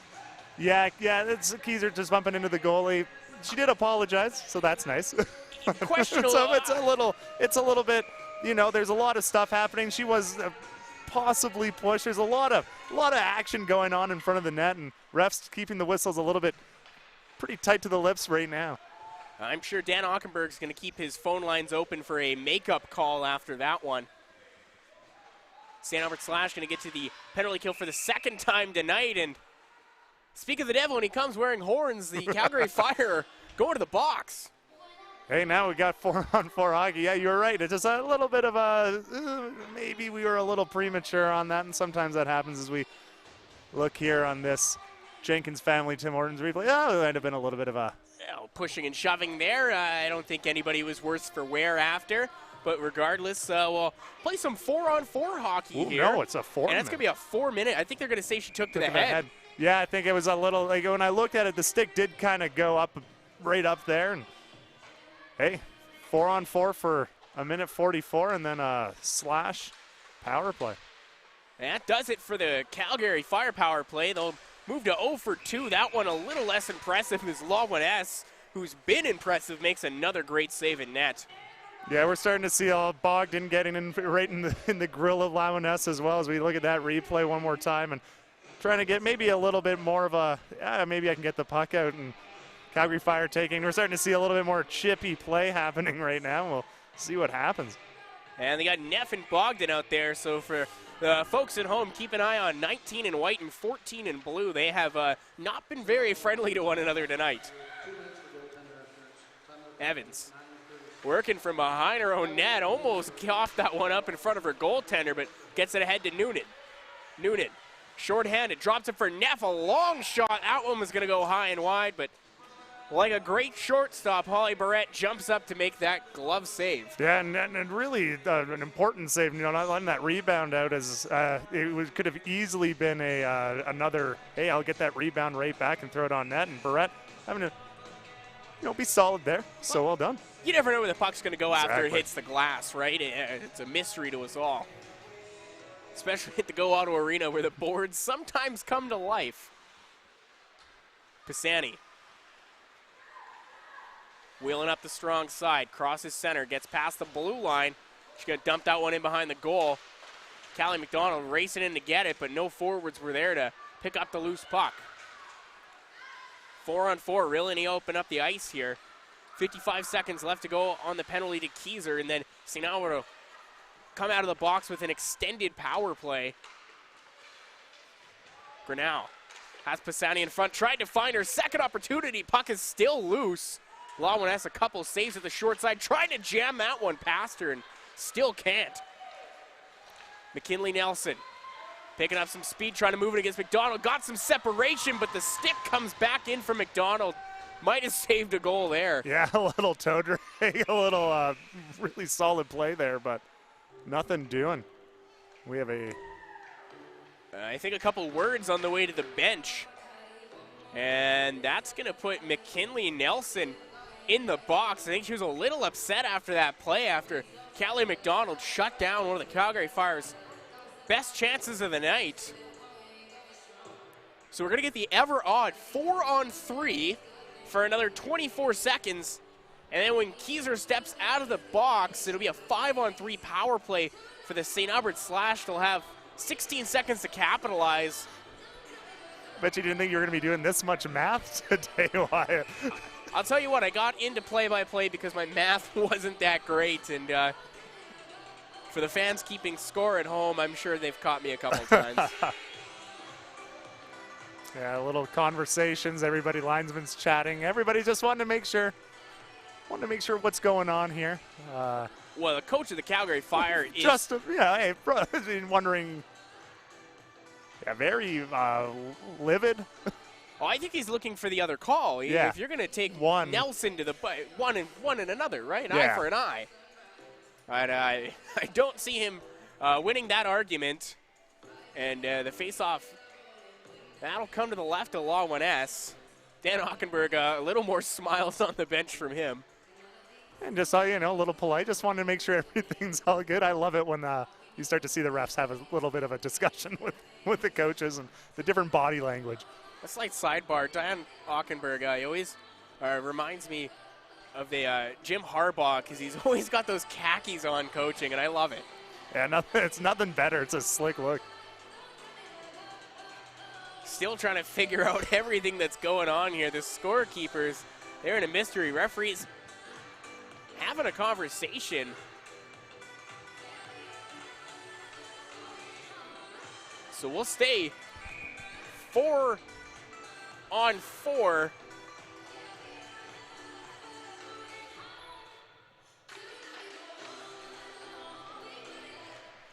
yeah, it's Keyser just bumping into the goalie. She did apologize, so that's nice. Questionable. So it's a little bit, you know, there's a lot of stuff happening. She was possibly pushed. There's a lot of action going on in front of the net, and refs keeping the whistles a little bit pretty tight to the lips right now. I'm sure Dan Ockenberg's going to keep his phone lines open for a makeup call after that one. St. Albert Slash going to get to the penalty kill for the second time tonight, and speak of the devil, when he comes wearing horns, the Calgary Fire going to the box. Hey, now we got 4-on-4 hockey. Yeah, you're right. It's just a little bit of maybe we were a little premature on that, and sometimes that happens as we look here on this Jenkins family Tim Hortons replay. Oh, it might have been a little bit of a pushing and shoving there. I don't think anybody was worse for wear after, but regardless, we'll play some 4-on-4 hockey here. No, it's a 4-minute. And it's going to be a 4-minute. I think they're going to say she took to the head. Yeah, I think it was a little, like when I looked at it, the stick did kind of go up, right up there. And hey, 4-on-4 for a minute 44, and then a slash power play. That does it for the Calgary Fire power play. They'll move to 0 for 2. That one a little less impressive as Lawiness, who's been impressive, makes another great save in net. Yeah, we're starting to see Bogdan getting in right in the grill of Lawiness as well as we look at that replay one more time and trying to get maybe a little bit more of a, maybe I can get the puck out, and Calgary Fire taking. We're starting to see a little bit more chippy play happening right now. We'll see what happens. And they got Neff and Bogdan out there, so for the folks at home, keep an eye on 19 in white and 14 in blue. They have not been very friendly to one another tonight. Evans working from behind her own net, almost coughed that one up in front of her goaltender, but gets it ahead to Noonan. Noonan, short-handed, drops it for Neff, a long shot. That one was going to go high and wide, but like a great shortstop, Holly Barrett jumps up to make that glove save. Yeah, and really an important save. You know, not letting that rebound out as could have easily been another. Hey, I'll get that rebound right back and throw it on net. And Barrett having to, be solid there. So well done. You never know where the puck's going to go after it Exactly. hits the glass, right? It's a mystery to us all, especially at the Go Auto Arena where the boards sometimes come to life. Pisani wheeling up the strong side, crosses center, gets past the blue line. She's going to dump that one in behind the goal. Callie McDonald racing in to get it, but no forwards were there to pick up the loose puck. 4-on-4, really need to open up the ice here. 55 seconds left to go on the penalty to Keyser, and then St. Albert will come out of the box with an extended power play. Grinnell has Pisani in front, tried to find her second opportunity. Puck is still loose. Lawman has a couple saves at the short side, trying to jam that one past her and still can't. McKinley Nelson picking up some speed, trying to move it against McDonald. Got some separation, but the stick comes back in for McDonald. Might have saved a goal there. Yeah, a little toe drag, a little really solid play there, but nothing doing. We have I think a couple words on the way to the bench. And that's going to put McKinley Nelson in the box. I think she was a little upset after that play after Callie McDonald shut down one of the Calgary Fire's best chances of the night. So we're going to get the ever odd 4-on-3 for another 24 seconds. And then when Keyser steps out of the box, it'll be a 5-on-3 power play for the St. Albert Slash. They'll have 16 seconds to capitalize. Bet you didn't think you were going to be doing this much math today, Wyatt. I'll tell you what, I got into play-by-play because my math wasn't that great, and for the fans keeping score at home, I'm sure they've caught me a couple times. Yeah, little conversations, everybody, linesman's chatting. Everybody just wanted to make sure what's going on here. Well, the coach of the Calgary Fire is... hey, wondering, very livid. Oh, I think he's looking for the other call. Yeah. If you're going to take One. Nelson to the one and another, right? An Yeah. eye for an eye. But I don't see him winning that argument. And the face-off, that'll come to the left of Law 1S. Dan Hockenberg, a little more smiles on the bench from him. And just, a little polite. Just wanted to make sure everything's all good. I love it when you start to see the refs have a little bit of a discussion with the coaches and the different body language. A slight sidebar, Dan Hockenberg, he always reminds me of the Jim Harbaugh because he's always got those khakis on coaching, and I love it. Yeah, it's nothing better. It's a slick look. Still trying to figure out everything that's going on here. The scorekeepers, they're in a mystery. Referees having a conversation. So we'll stay 4-on-4.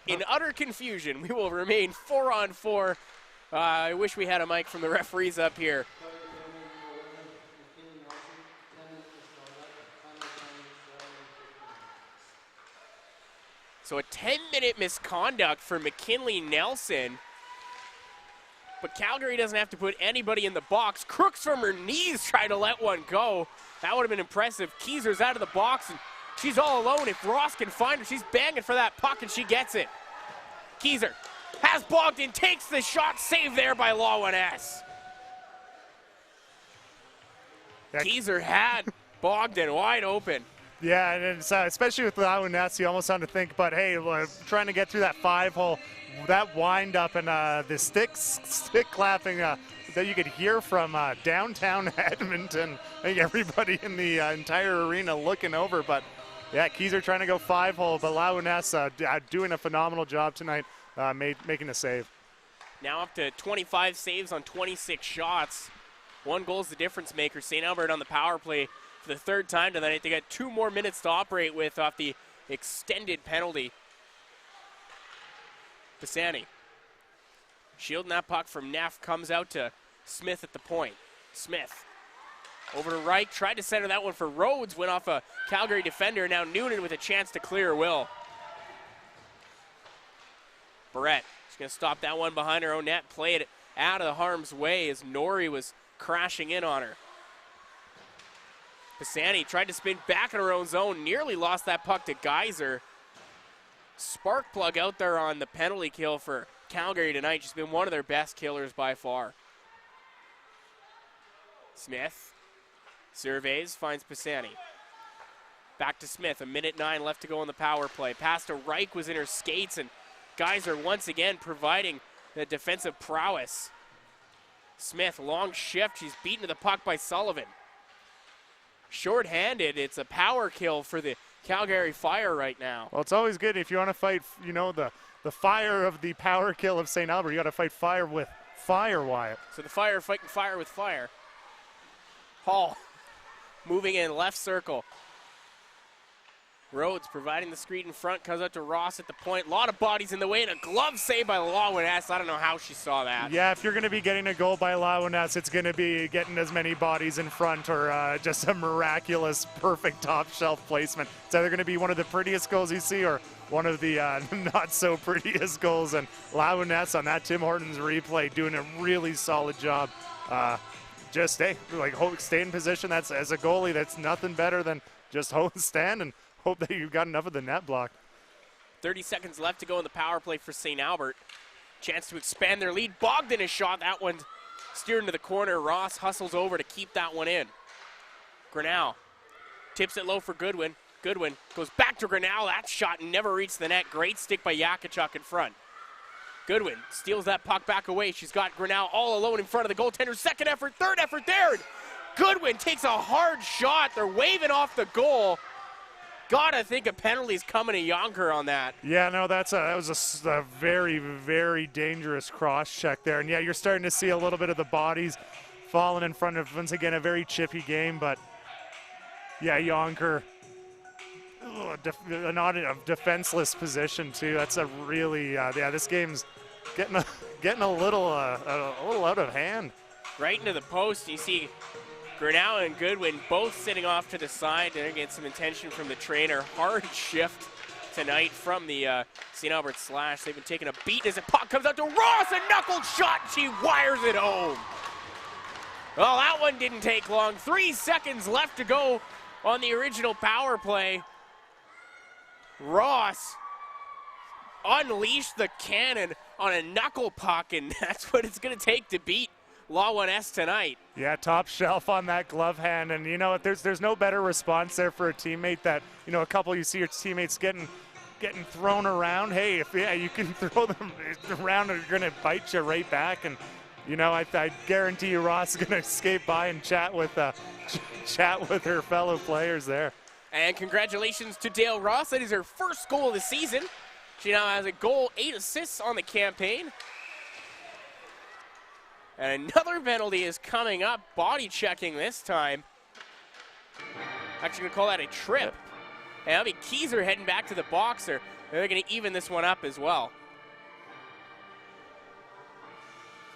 In utter confusion, we will remain 4-on-4. I wish we had a mic from the referees up here. So a 10-minute misconduct for McKinley Nelson. But Calgary doesn't have to put anybody in the box. Crooks from her knees try to let one go. That would have been impressive. Keyser's out of the box, and she's all alone. If Ross can find her, she's banging for that puck, and she gets it. Keyser has Bogdan, takes the shot, saved there by Law 1S. Keyser had Bogdan wide open. Yeah, and it's, especially with Law 1S, you almost have to think, but hey, trying to get through that 5-hole, that wind up and the stick clapping that you could hear from downtown Edmonton. I think everybody in the entire arena looking over, but yeah, Keyser trying to go 5-hole, but Law 1S doing a phenomenal job tonight, making a save. Now up to 25 saves on 26 shots. 1 goal's the difference maker. St. Albert on the power play for the 3rd time tonight. They got 2 more minutes to operate with off the extended penalty. Pisani shielding that puck from Neff, comes out to Smith at the point. Smith Over to Reich, tried to center that one for Rhodes, went off a Calgary defender. Now Noonan with a chance to clear Will. Barrett, she's going to stop that one behind her own net, play it out of the harm's way as Nori was crashing in on her. Pisani tried to spin back in her own zone, nearly lost that puck to Geyser. Spark plug out there on the penalty kill for Calgary tonight. She's been one of their best killers by far. Smith surveys, finds Pisani. Back to Smith, 1:09 left to go on the power play. Pass to Reich was in her skates, and Geyser once again providing the defensive prowess. Smith, long shift, she's beaten to the puck by Sullivan. Short-handed, it's a power kill for the Calgary Fire right now. Well, it's always good if you want to fight, you know, the fire of the power kill of St. Albert. You got to fight fire with fire, Wyatt. So the Fire fighting fire with fire. Hall moving in left circle. Rhodes providing the screen in front, comes out to Ross at the point. A lot of bodies in the way, and a glove save by Lawaness. I don't know how she saw that. Yeah, if you're going to be getting a goal by Lawaness, it's going to be getting as many bodies in front or just a miraculous, perfect top shelf placement. It's either going to be one of the prettiest goals you see or one of the not so prettiest goals. And Lawaness on that Tim Hortons replay doing a really solid job. Just stay in position. That's, as a goalie, that's nothing better than just stand and hope that you've got enough of the net block. 30 seconds left to go in the power play for St. Albert. Chance to expand their lead. Bogdan is shot. That one steered into the corner. Ross hustles over to keep that one in. Grinnell tips it low for Goodwin. Goodwin goes back to Grinnell. That shot never reached the net. Great stick by Yakachuk in front. Goodwin steals that puck back away. She's got Grinnell all alone in front of the goaltender. Second effort, third effort there. Goodwin takes a hard shot. They're waving off the goal. Gotta think a penalty's coming to Yonker on that. Yeah, no, that was a very, very dangerous cross check there. And yeah, you're starting to see a little bit of the bodies falling in front of, once again, a very chippy game. But yeah, Yonker, not in a defenseless position too. That's a really, this game's getting a little out of hand. Right into the post, you see Grinnell and Goodwin both sitting off to the side. They're going to get some attention from the trainer. Hard shift tonight from the St. Albert Slash. They've been taking a beat as the puck comes out to Ross. A knuckled shot. She wires it home. Well, that one didn't take long. 3 seconds left to go on the original power play. Ross unleashed the cannon on a knuckle puck, and that's what it's going to take to beat Law 1S tonight. Yeah, top shelf on that glove hand, and you know what? There's no better response there for a teammate that, you know, you see your teammates getting thrown around. Hey, you can throw them around, and they're gonna bite you right back. And you know, I guarantee you, Ross is gonna escape by and chat with her fellow players there. And congratulations to Dale Ross. That is her first goal of the season. She now has a goal, 8 assists on the campaign. And another penalty is coming up, body checking this time. Actually going to call that a trip. And that'll be Keyser heading back to the box. They're going to even this one up as well.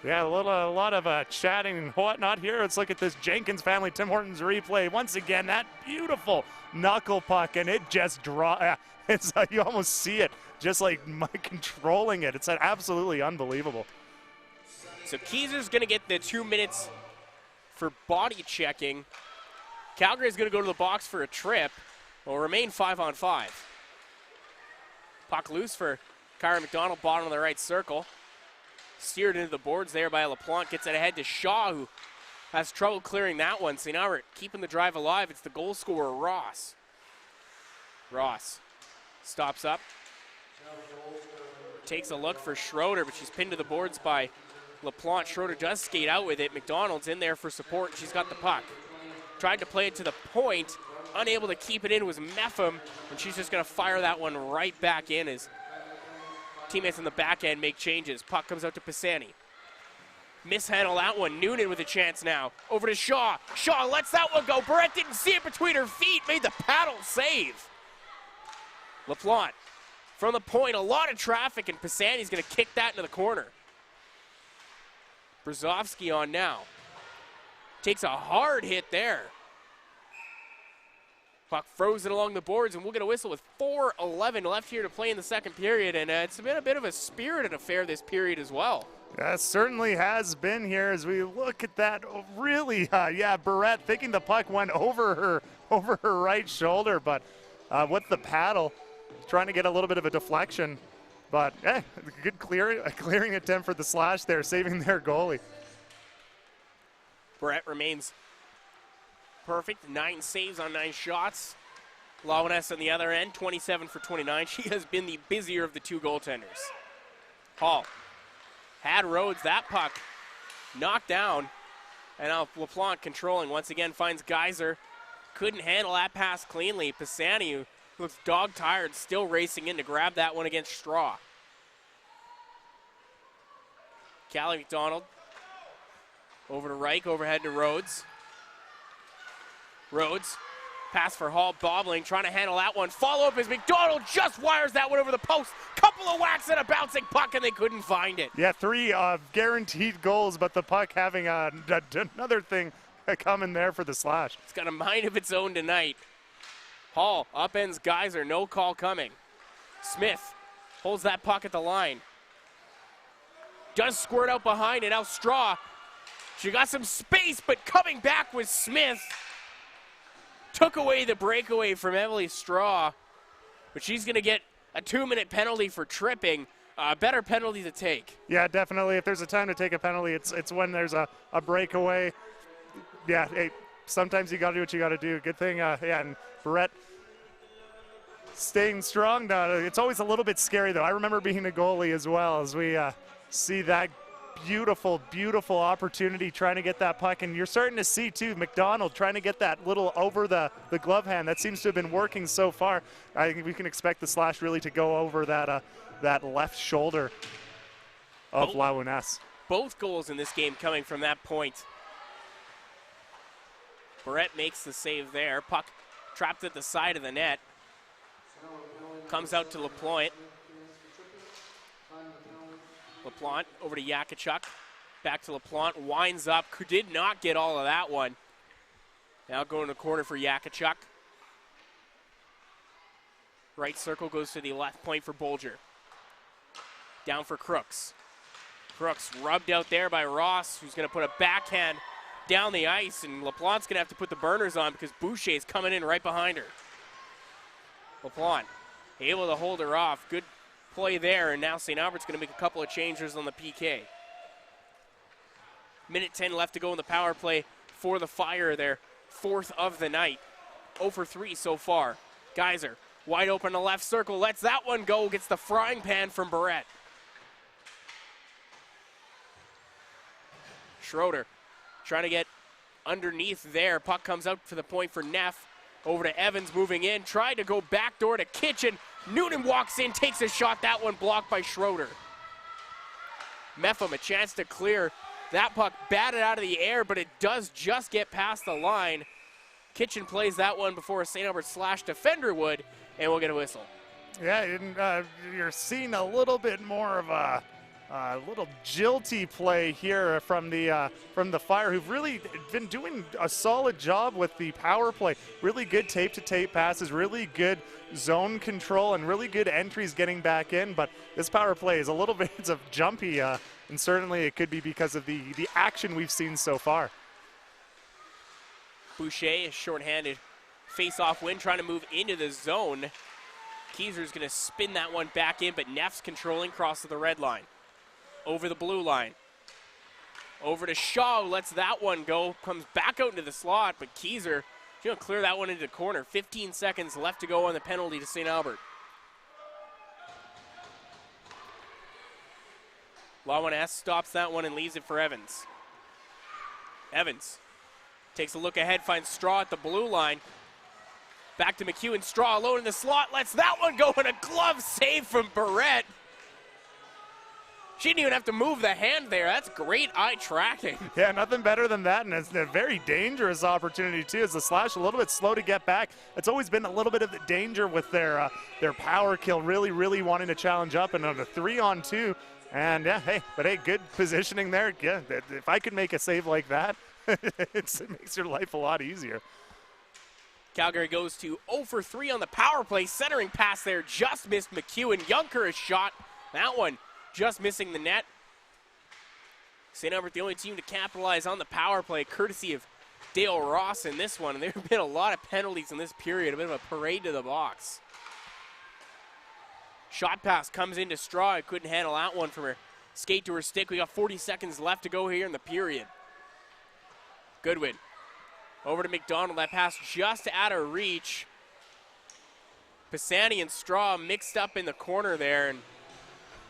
Yeah, a lot of chatting and whatnot here. Let's look at this Jenkins family, Tim Hortons replay. Once again, that beautiful knuckle puck, and it just it's you almost see it, just like controlling it. It's absolutely unbelievable. So Keyser's going to get the 2 minutes for body checking. Calgary's going to go to the box for a trip. Will remain 5-on-5. Puck loose for Kyra McDonald, bottom of the right circle. Steered into the boards there by LaPlante. Gets it ahead to Shaw, who has trouble clearing that one. St. Albert keeping the drive alive. It's the goal scorer, Ross. Ross stops up. Takes a look for Schroeder, but she's pinned to the boards by LaPlante. Schroeder does skate out with it. McDonald's in there for support, and she's got the puck. Tried to play it to the point. Unable to keep it in was Meffam, and she's just going to fire that one right back in as teammates on the back end make changes. Puck comes out to Pisani. Mishandle that one. Noonan with a chance now. Over to Shaw. Shaw lets that one go. Barrett didn't see it between her feet. Made the paddle save. LaPlante from the point. A lot of traffic, and Pisani's going to kick that into the corner. Brzozowski on now. takes a hard hit there. Puck frozen along the boards, and we'll get a whistle with 4:11 left here to play in the second period, and it's been a bit of a spirited affair this period as well. Yeah, it certainly has been here as we look at that. Really, Barrett thinking the puck went over her right shoulder, but with the paddle, trying to get a little bit of a deflection. But good clearing attempt for the Slash there, saving their goalie. Barrett remains perfect, 9 saves on 9 shots. Lawaness on the other end, 27 for 29. She has been the busier of the two goaltenders. Hall had Rhodes, that puck knocked down, and now LaPlante controlling once again, finds Geyser. Couldn't handle that pass cleanly. Pisani, who looks dog-tired, still racing in to grab that one against Straw. Callie McDonald over to Reich, overhead to Rhodes. Rhodes, pass for Hall, bobbling, trying to handle that one. Follow up as McDonald just wires that one over the post. Couple of whacks and a bouncing puck, and they couldn't find it. Yeah, 3 guaranteed goals, but the puck having another thing coming there for the Slash. It's got a mind of its own tonight. Hall upends Geyser, no call coming. Smith holds that puck at the line. Does squirt out behind, and now Straw. She got some space, but coming back was Smith. Took away the breakaway from Emily Straw, but she's going to get a 2-minute penalty for tripping. Better penalty to take. Yeah, definitely. If there's a time to take a penalty, it's when there's a breakaway. Yeah, hey, sometimes you got to do what you got to do. Good thing, and Barrett staying strong. It's always a little bit scary, though. I remember being a goalie as well as we see that beautiful, beautiful opportunity trying to get that puck. And you're starting to see, too, McDonald trying to get that little over the glove hand. That seems to have been working so far. I think we can expect the Slash really to go over that left shoulder of Laouness. Both goals in this game coming from that point. Barrett makes the save there. Puck trapped at the side of the net. Comes out to LaPlante. LaPlante over to Yakachuk. Back to LaPlante. Winds up. Did not get all of that one. Now going to the corner for Yakachuk. Right circle goes to the left point for Bolger. Down for Crooks. Crooks rubbed out there by Ross, who's going to put a backhand down the ice, and LaPlante's going to have to put the burners on because Boucher's coming in right behind her. LaPlante able to hold her off. Good play there, and now St. Albert's going to make a couple of changes on the PK. Minute 10 left to go in the power play for the Fire there. 4th of the night. 0 for 3 so far. Geyser wide open to left circle, lets that one go, gets the frying pan from Barrett. Schroeder trying to get underneath there. Puck comes out to the point for Neff. Over to Evans moving in. Tried to go backdoor to Kitchen. Noonan walks in, takes a shot. That one blocked by Schroeder. Mepham a chance to clear. That puck batted out of the air, but it does just get past the line. Kitchen plays that one before a St. Albert Slash defender would, and we'll get a whistle. Yeah, and, you're seeing a little bit more of a little jilty play here from the Fire, who've really been doing a solid job with the power play. Really good tape-to-tape passes, really good zone control, and really good entries getting back in. But this power play is a little bit of jumpy, and certainly it could be because of the action we've seen so far. Boucher is shorthanded. Face-off win, trying to move into the zone. Keyser's going to spin that one back in, but Neff's controlling, cross to the red line. Over the blue line. Over to Shaw, lets that one go. Comes back out into the slot, but Keyser, she's going to clear that one into the corner. 15 seconds left to go on the penalty to St. Albert. Lawaness stops that one and leaves it for Evans. Evans takes a look ahead, finds Straw at the blue line. Back to McEwen. Straw alone in the slot, lets that one go, and a glove save from Barrett. She didn't even have to move the hand there. That's great eye tracking. Yeah, nothing better than that, and it's a very dangerous opportunity, too, as the Slash a little bit slow to get back. It's always been a little bit of the danger with their power kill, really wanting to challenge up, and on a 3-on-2. And, yeah, hey, good positioning there. Yeah, if I could make a save like that, it makes your life a lot easier. Calgary goes to 0 for 3 on the power play. Centering pass there just missed McEwen. Junker a shot. That one just missing the net. St. Albert the only team to capitalize on the power play, courtesy of Dale Ross in this one. And there have been a lot of penalties in this period, a bit of a parade to the box. Shot pass comes into Straw. Couldn't handle that one from her skate to her stick. We got 40 seconds left to go here in the period. Goodwin over to McDonald. That pass just out of reach. Pisani and Straw mixed up in the corner there, and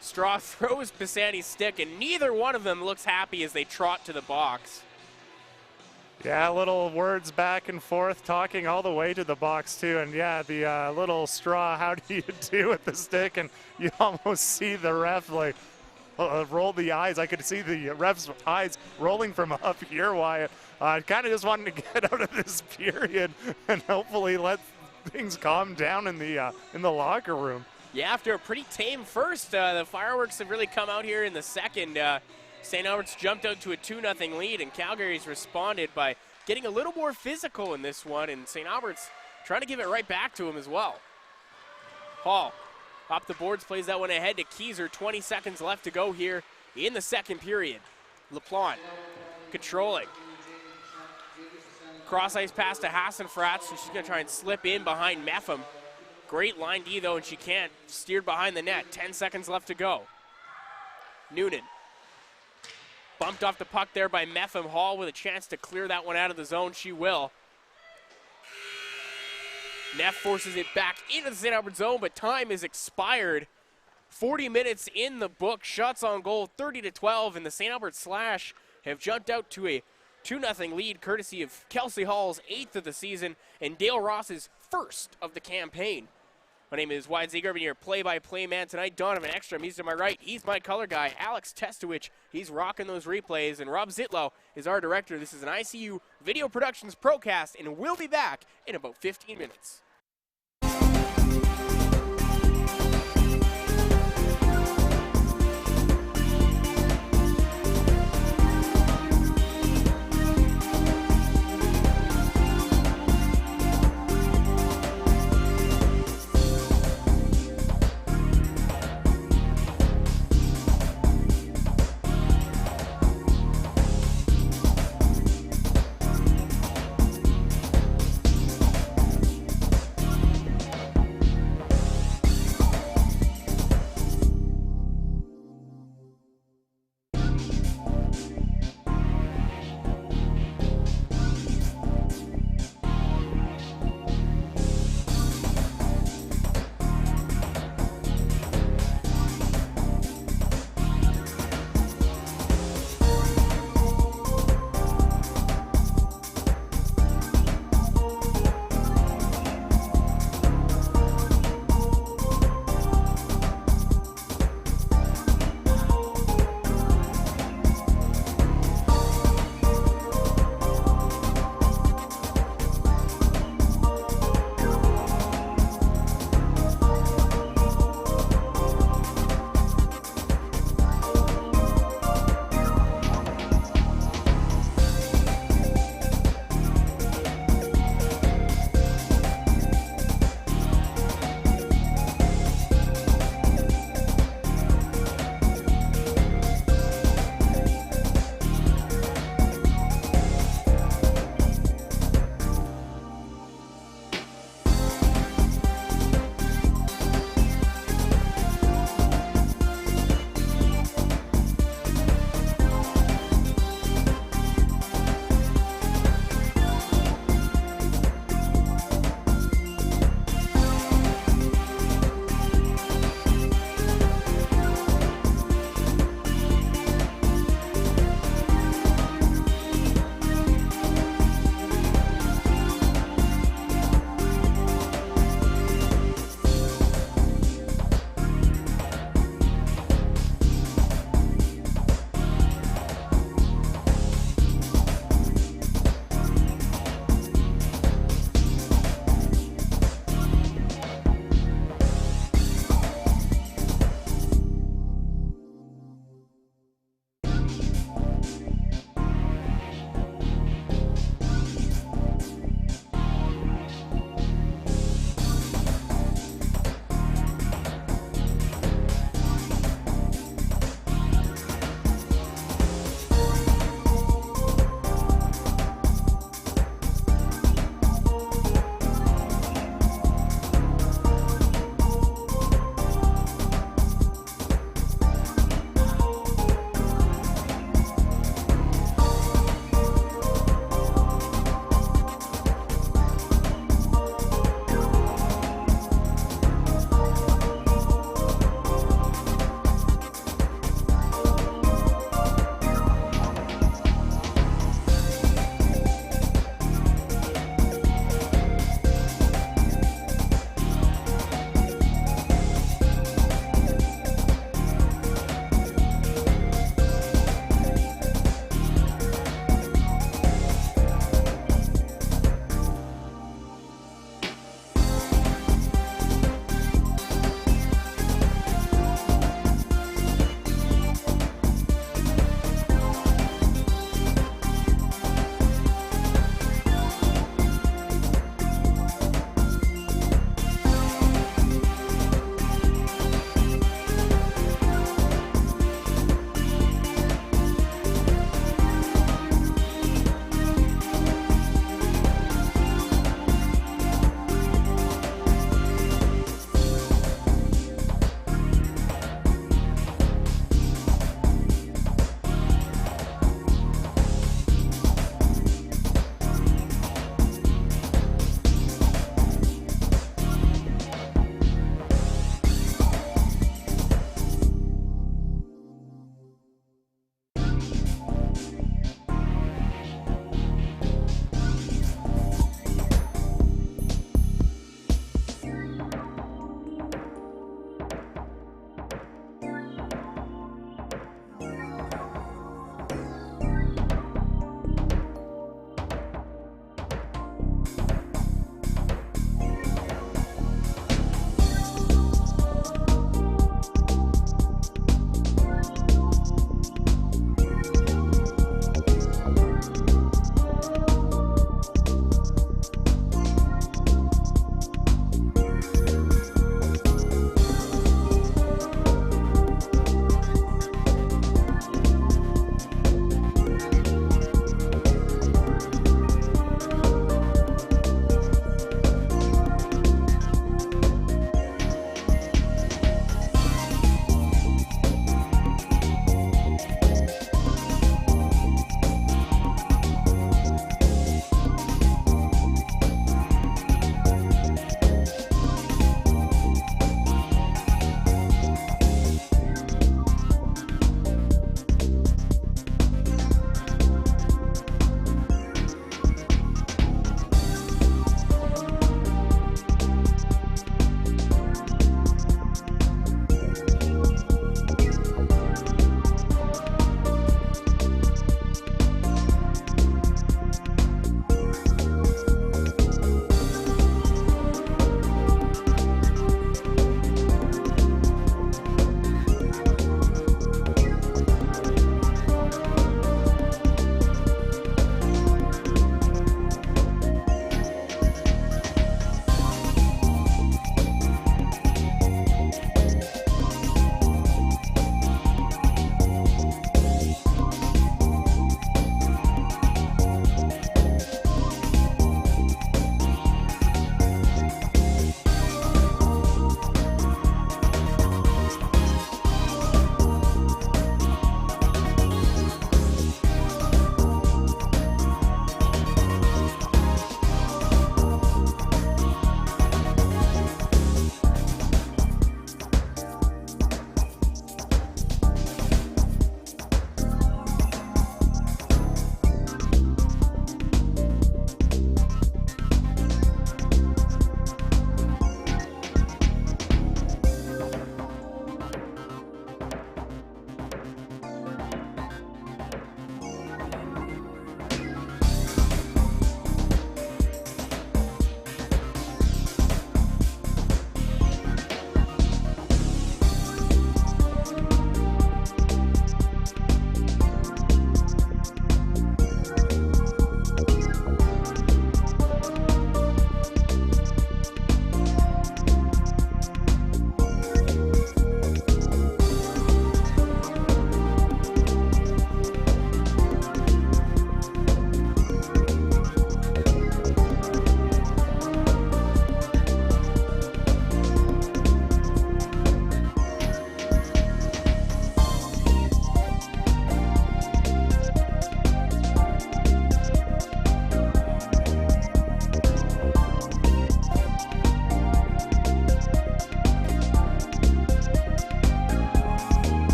Straw throws Pisani's stick, and neither one of them looks happy as they trot to the box. Yeah, little words back and forth, talking all the way to the box too. And yeah, the little Straw, how do you do with the stick? And you almost see the ref like roll the eyes. I could see the ref's eyes rolling from up here, Wyatt. Kind of just wanting to get out of this period and hopefully let things calm down in the locker room. Yeah, after a pretty tame first, the fireworks have really come out here in the second. St. Albert's jumped out to a 2-0 lead, and Calgary's responded by getting a little more physical in this one, and St. Albert's trying to give it right back to him as well. Hall off the boards, plays that one ahead to Keyser. 20 seconds left to go here in the second period. LaPlante controlling. Cross ice pass to Hassenfratz, and she's going to try and slip in behind Meffam. Great line D, though, and she can't. Steered behind the net. 10 seconds left to go. Noonan bumped off the puck there by Meffam. Hall with a chance to clear that one out of the zone. She will. Neff forces it back into the St. Albert zone, but time is expired. 40 minutes in the book. Shots on goal, 30-12, and the St. Albert Slash have jumped out to a 2-0 lead, courtesy of Kelsey Hall's 8th of the season and Dale Ross's 1st of the campaign. My name is Wyatt Zeger, and your play-by-play man tonight. Donovan Ekstrom, he's to my right. He's my color guy. Alex Testowich, he's rocking those replays. And Rob Zitlow is our director. This is an ICU Video Productions Procast, and we'll be back in about 15 minutes.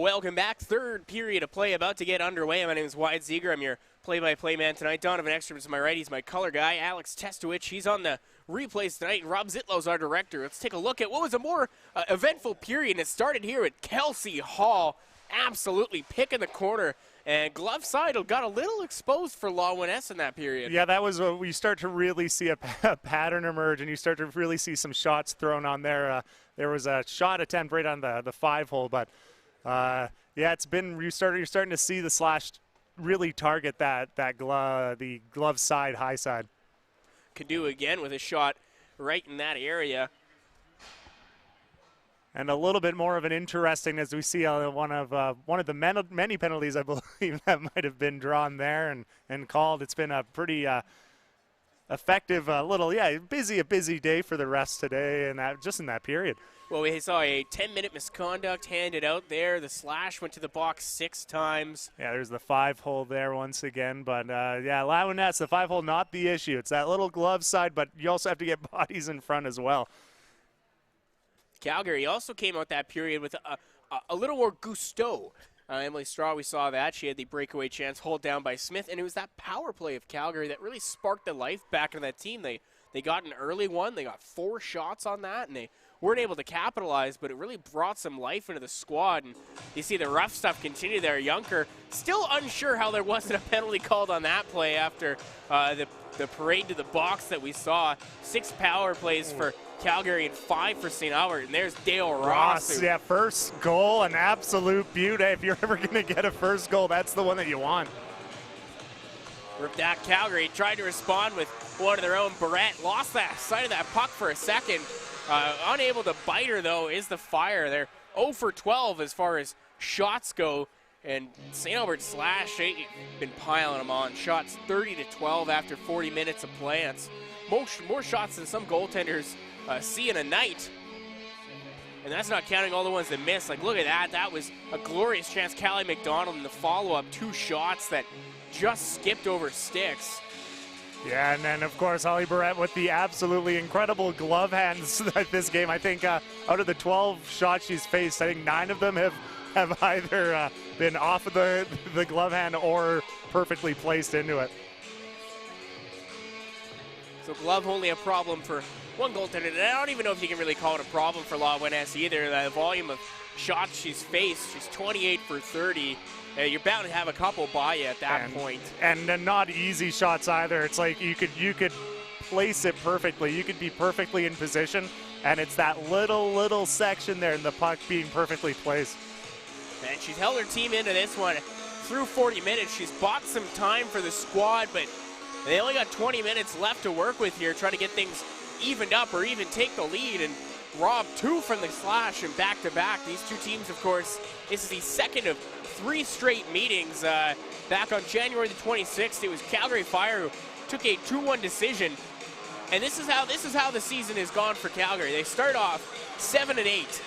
Welcome back. Third period of play about to get underway. My name is Wyatt Ziegler. I'm your play-by-play man tonight. Donovan Ekstrom's to my right. He's my color guy. Alex Testowich, he's on the replays tonight. And Rob Zitlow's our director. Let's take a look at what was a more eventful period. And it started here at Kelsey Hall. Absolutely picking the corner. And glove side got a little exposed for Lawrence in that period. Yeah, that was we start to really see a pattern emerge, and you start to really see some shots thrown on there. There was a shot attempt right on the 5-hole, but yeah, it's been you're starting to see the slash really target the glove side, high side. Can do again with a shot right in that area. And a little bit more of an interesting, as we see one of the many penalties I believe that might have been drawn there and called. It's been a pretty effective busy day for the refs today, and just in that period. Well, we saw a 10-minute misconduct handed out there. The slash went to the box 6 times. Yeah, there's the 5-hole there once again. But, yeah, Lawrence, the 5-hole, not the issue. It's that little glove side, but you also have to get bodies in front as well. Calgary also came out that period with a little more gusto. Emily Straw, we saw that. She had the breakaway chance, hold down by Smith, and it was that power play of Calgary that really sparked the life back in that team. They got an early one. They got 4 shots on that, and they weren't able to capitalize, but it really brought some life into the squad. And you see the rough stuff continue there. Junker still unsure how there wasn't a penalty called on that play after the parade to the box that we saw. 6 power plays for Calgary and 5 for St. Albert, and there's Dale Ross. Yeah, first goal, an absolute beauty. If you're ever going to get a first goal, that's the one that you want. Ripped at Calgary, tried to respond with one of their own. Barrett lost that sight of that puck for a second. Unable to bite her, though, is the Fire. They're 0 for 12 as far as shots go, and St. Albert slash, they've been piling them on. Shots 30-12 after 40 minutes of play. That's more shots than some goaltenders see in a night. And that's not counting all the ones that missed. Like, look at that. That was a glorious chance. Callie McDonald in the follow-up. 2 shots that just skipped over sticks. Yeah, and then, of course, Holly Barrett with the absolutely incredible glove hands at this game. I think out of the 12 shots she's faced, I think 9 of them have either been off of the glove hand or perfectly placed into it. So glove only a problem for one goaltender. And I don't even know if you can really call it a problem for Lawrence either. The volume of shots she's faced, she's 28 for 30. You're bound to have a couple by you at that point. And not easy shots either. It's like you could place it perfectly. You could be perfectly in position, and it's that little section there in the puck being perfectly placed. And she's held her team into this one through 40 minutes. She's bought some time for the squad, but they only got 20 minutes left to work with here, trying to get things evened up or even take the lead and rob 2 from the slash and back-to-back. These two teams, of course, this is the second of 3 straight meetings. Back on January the 26th, it was Calgary Fire who took a 2-1 decision. And this is how the season has gone for Calgary. They start off 7-8.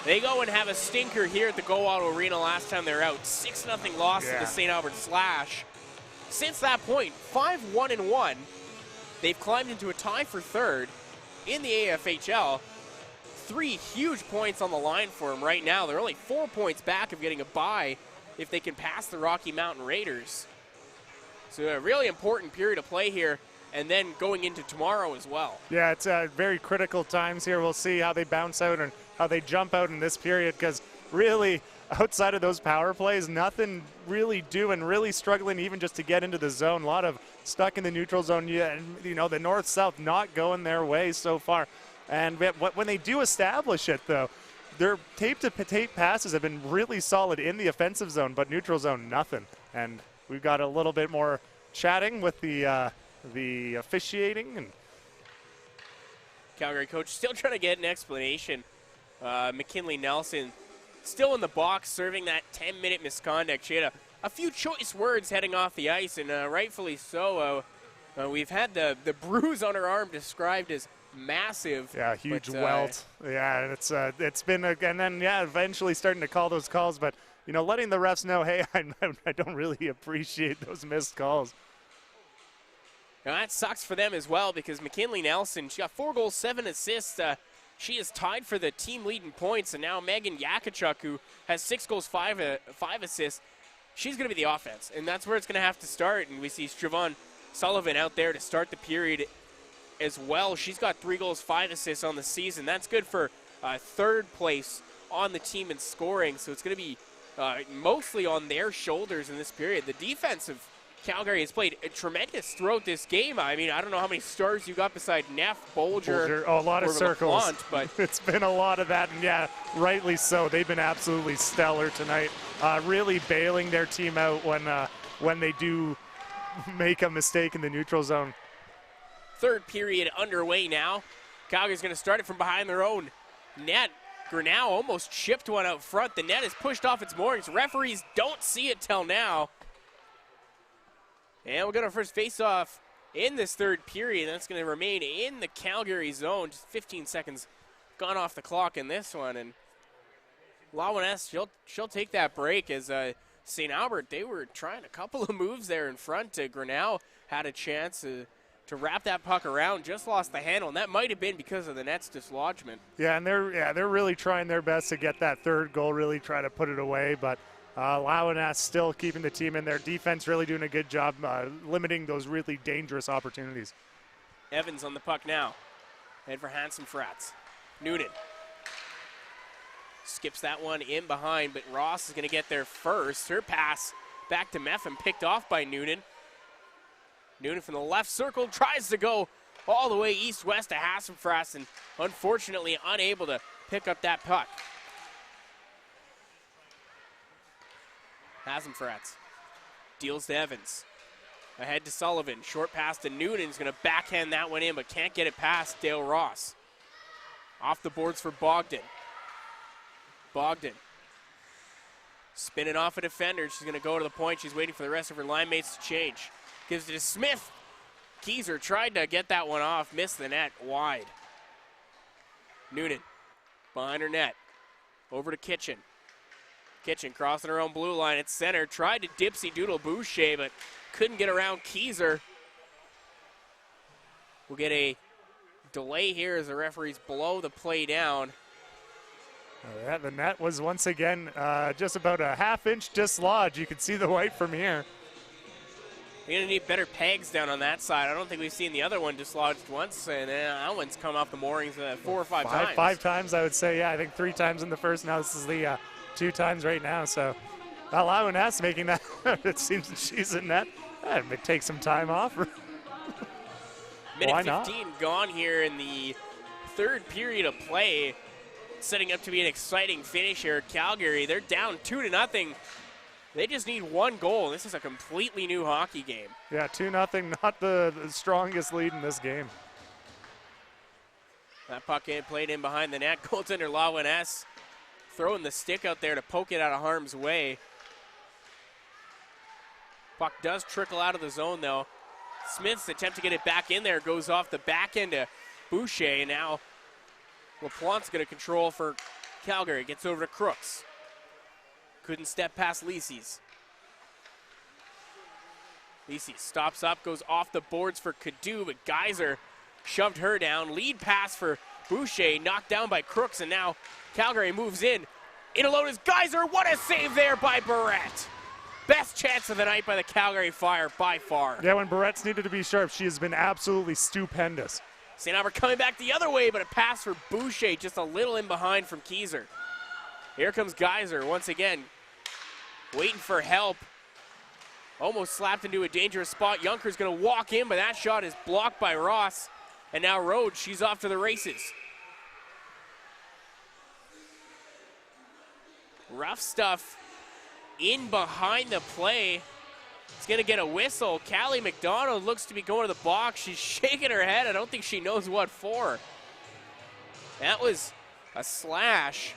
They go and have a stinker here at the Go Auto Arena last time they were out. 6-0 loss to the St. Albert Slash. Since that point, 5-1-1. They've climbed into a tie for 3rd in the AFHL. 3 huge points on the line for them right now. They're only 4 points back of getting a bye if they can pass the Rocky Mountain Raiders. So a really important period of play here, and then going into tomorrow as well. Yeah, it's very critical times here. We'll see how they bounce out and how they jump out in this period, because really, outside of those power plays, nothing really doing, really struggling even just to get into the zone. A lot of stuck in the neutral zone. Yeah, you know, the north-south not going their way so far. And when they do establish it, though, their tape-to-tape passes have been really solid in the offensive zone, but neutral zone, nothing. And we've got a little bit more chatting with the officiating. And Calgary coach still trying to get an explanation. McKinley Nelson still in the box serving that 10-minute misconduct. She had a few choice words heading off the ice, and rightfully so. We've had the bruise on her arm described as massive. Yeah, huge welt. Yeah, it's been and then eventually starting to call those calls, but you know, letting the refs know, hey, I don't really appreciate those missed calls. Now that sucks for them as well, because McKinley Nelson, she got 4 goals, 7 assists. She is tied for the team lead in points, and now Megan Yakachuk, who has 6 goals, 5 assists, she's going to be the offense, and that's where it's going to have to start. And we see Siobhan Sullivan out there to start the period as well. She's got 3 goals, 5 assists on the season. That's good for third place on the team in scoring, so it's going to be mostly on their shoulders in this period. The defense of Calgary has played tremendous throughout this game. I mean, I don't know how many stars you got beside Neff, Bolger. Oh, a lot of circles. LaPlante, but it's been a lot of that, and yeah, rightly so. They've been absolutely stellar tonight, really bailing their team out when they do make a mistake in the neutral zone. Third period underway now. Calgary's going to start it from behind their own net. Grinnell almost chipped one out front. The net is pushed off its moorings. Referees don't see it till now. And we'll get our first face-off in this third period. That's going to remain in the Calgary zone. Just 15 seconds gone off the clock in this one. And Lawaness, she'll take that break as St. Albert, they were trying a couple of moves there in front. Grinnell had a chance to wrap that puck around, just lost the handle, and that might have been because of the net's dislodgement. Yeah, and they're really trying their best to get that third goal, really try to put it away, but Lawaness still keeping the team in there. Defense really doing a good job limiting those really dangerous opportunities. Evans on the puck now. Head for Handsome Frats. Noonan skips that one in behind, but Ross is going to get there first. Her pass back to Meffin, picked off by Noonan. Noonan from the left circle tries to go all the way east-west to Hassenfratz, and unfortunately unable to pick up that puck. Hassenfratz deals to Evans. Ahead to Sullivan. Short pass to Noonan's going to backhand that one in, but can't get it past Dale Ross. Off the boards for Bogdan. Bogdan spinning off a defender. She's going to go to the point. She's waiting for the rest of her line mates to change. Gives it to Smith. Keyser tried to get that one off. Missed the net wide. Noonan behind her net. Over to Kitchen. Kitchen crossing her own blue line at center. Tried to dipsy doodle Boucher, but couldn't get around Keyser. We'll get a delay here as the referees blow the play down. Yeah, the net was once again just about a half-inch dislodge. You can see the white from here. You're going to need better pegs down on that side. I don't think we've seen the other one dislodged once, and that one's come off the moorings 4 or 5 times. 5 times, I would say. Yeah, I think 3 times in the first. Now this is the 2 times right now. So allowing us making that. It seems that she's in net. It may take some time off. Minute 15 gone here in the third period of play. Setting up to be an exciting finish here. Calgary, they're down 2-0. They just need 1 goal. This is a completely new hockey game. Yeah, 2-0, not the strongest lead in this game. That puck played in behind the net. Goaltender Lawin S. throwing the stick out there to poke it out of harm's way. Puck does trickle out of the zone, though. Smith's attempt to get it back in there goes off the back end to Boucher, and now LaPlante's going to control for Calgary. Gets over to Crooks. Couldn't step past Lisi's. Lisi stops up, goes off the boards for Cadu, but Geyser shoved her down. Lead pass for Boucher, knocked down by Crooks, and now Calgary moves in. In alone is Geyser. What a save there by Barrett. Best chance of the night by the Calgary Fire by far. Yeah, when Barrett's needed to be sharp, she has been absolutely stupendous. St. Albert coming back the other way, but a pass for Boucher, just a little in behind from Keyser. Here comes Geyser once again, waiting for help. Almost slapped into a dangerous spot. Junker's going to walk in, but that shot is blocked by Ross. And now Rhodes, she's off to the races. Rough stuff in behind the play. It's going to get a whistle. Callie McDonald looks to be going to the box. She's shaking her head. I don't think she knows what for. That was a slash.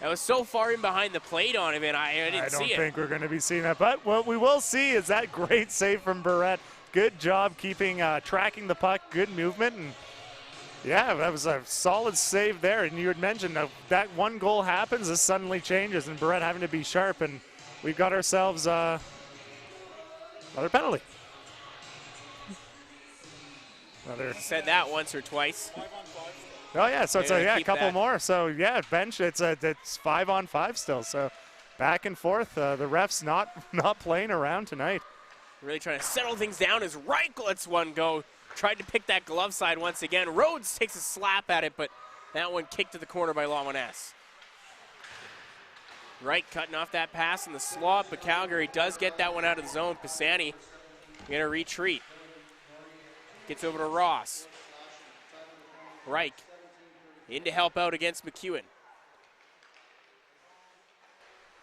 That was so far in behind the plate on him, and I didn't see it. I don't think we're going to be seeing that. But what we will see is that great save from Barrett. Good job keeping, tracking the puck. Good movement. And yeah, that was a solid save there. And you had mentioned that 1 goal happens, this suddenly changes, and Barrett having to be sharp. And we've got ourselves another penalty. Said that once or twice. Oh, yeah, so it's a couple that. more. So, yeah, bench, it's 5-on-5 still. So, back and forth. The refs not playing around tonight. Really trying to settle things down as Reich lets one go. Tried to pick that glove side once again. Rhodes takes a slap at it, but that one kicked to the corner by Lawiness. Reich cutting off that pass in the slot, but Calgary does get that one out of the zone. Pisani going to retreat. Gets over to Ross. Reich in to help out against McEwen.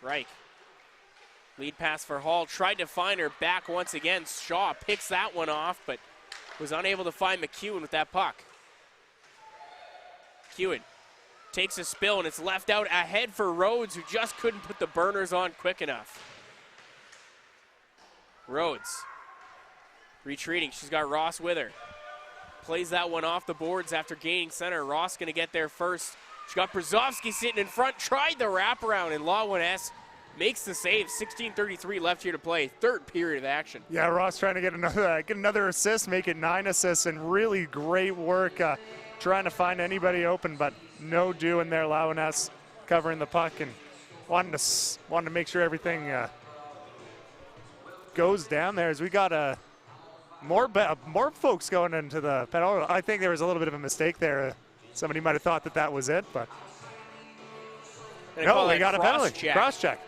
Reich. Lead pass for Hall. Tried to find her back once again. Shaw picks that one off, but was unable to find McEwen with that puck. McEwen takes a spill, and it's left out ahead for Rhodes, who just couldn't put the burners on quick enough. Rhodes retreating. She's got Ross with her. Plays that one off the boards after gaining center. Ross going to get there first. She got Brzezowski sitting in front. Tried the wraparound, and Lawiness makes the save. 16:33 left here to play. Third period of action. Yeah, Ross trying to get another assist, make it 9 assists, and really great work trying to find anybody open, but no doing there. Lawiness covering the puck and wanting to make sure everything goes down there as we got more folks going into the penalty. I think there was a little bit of a mistake there. Somebody might have thought that was it, but no, we got a penalty. Cross check.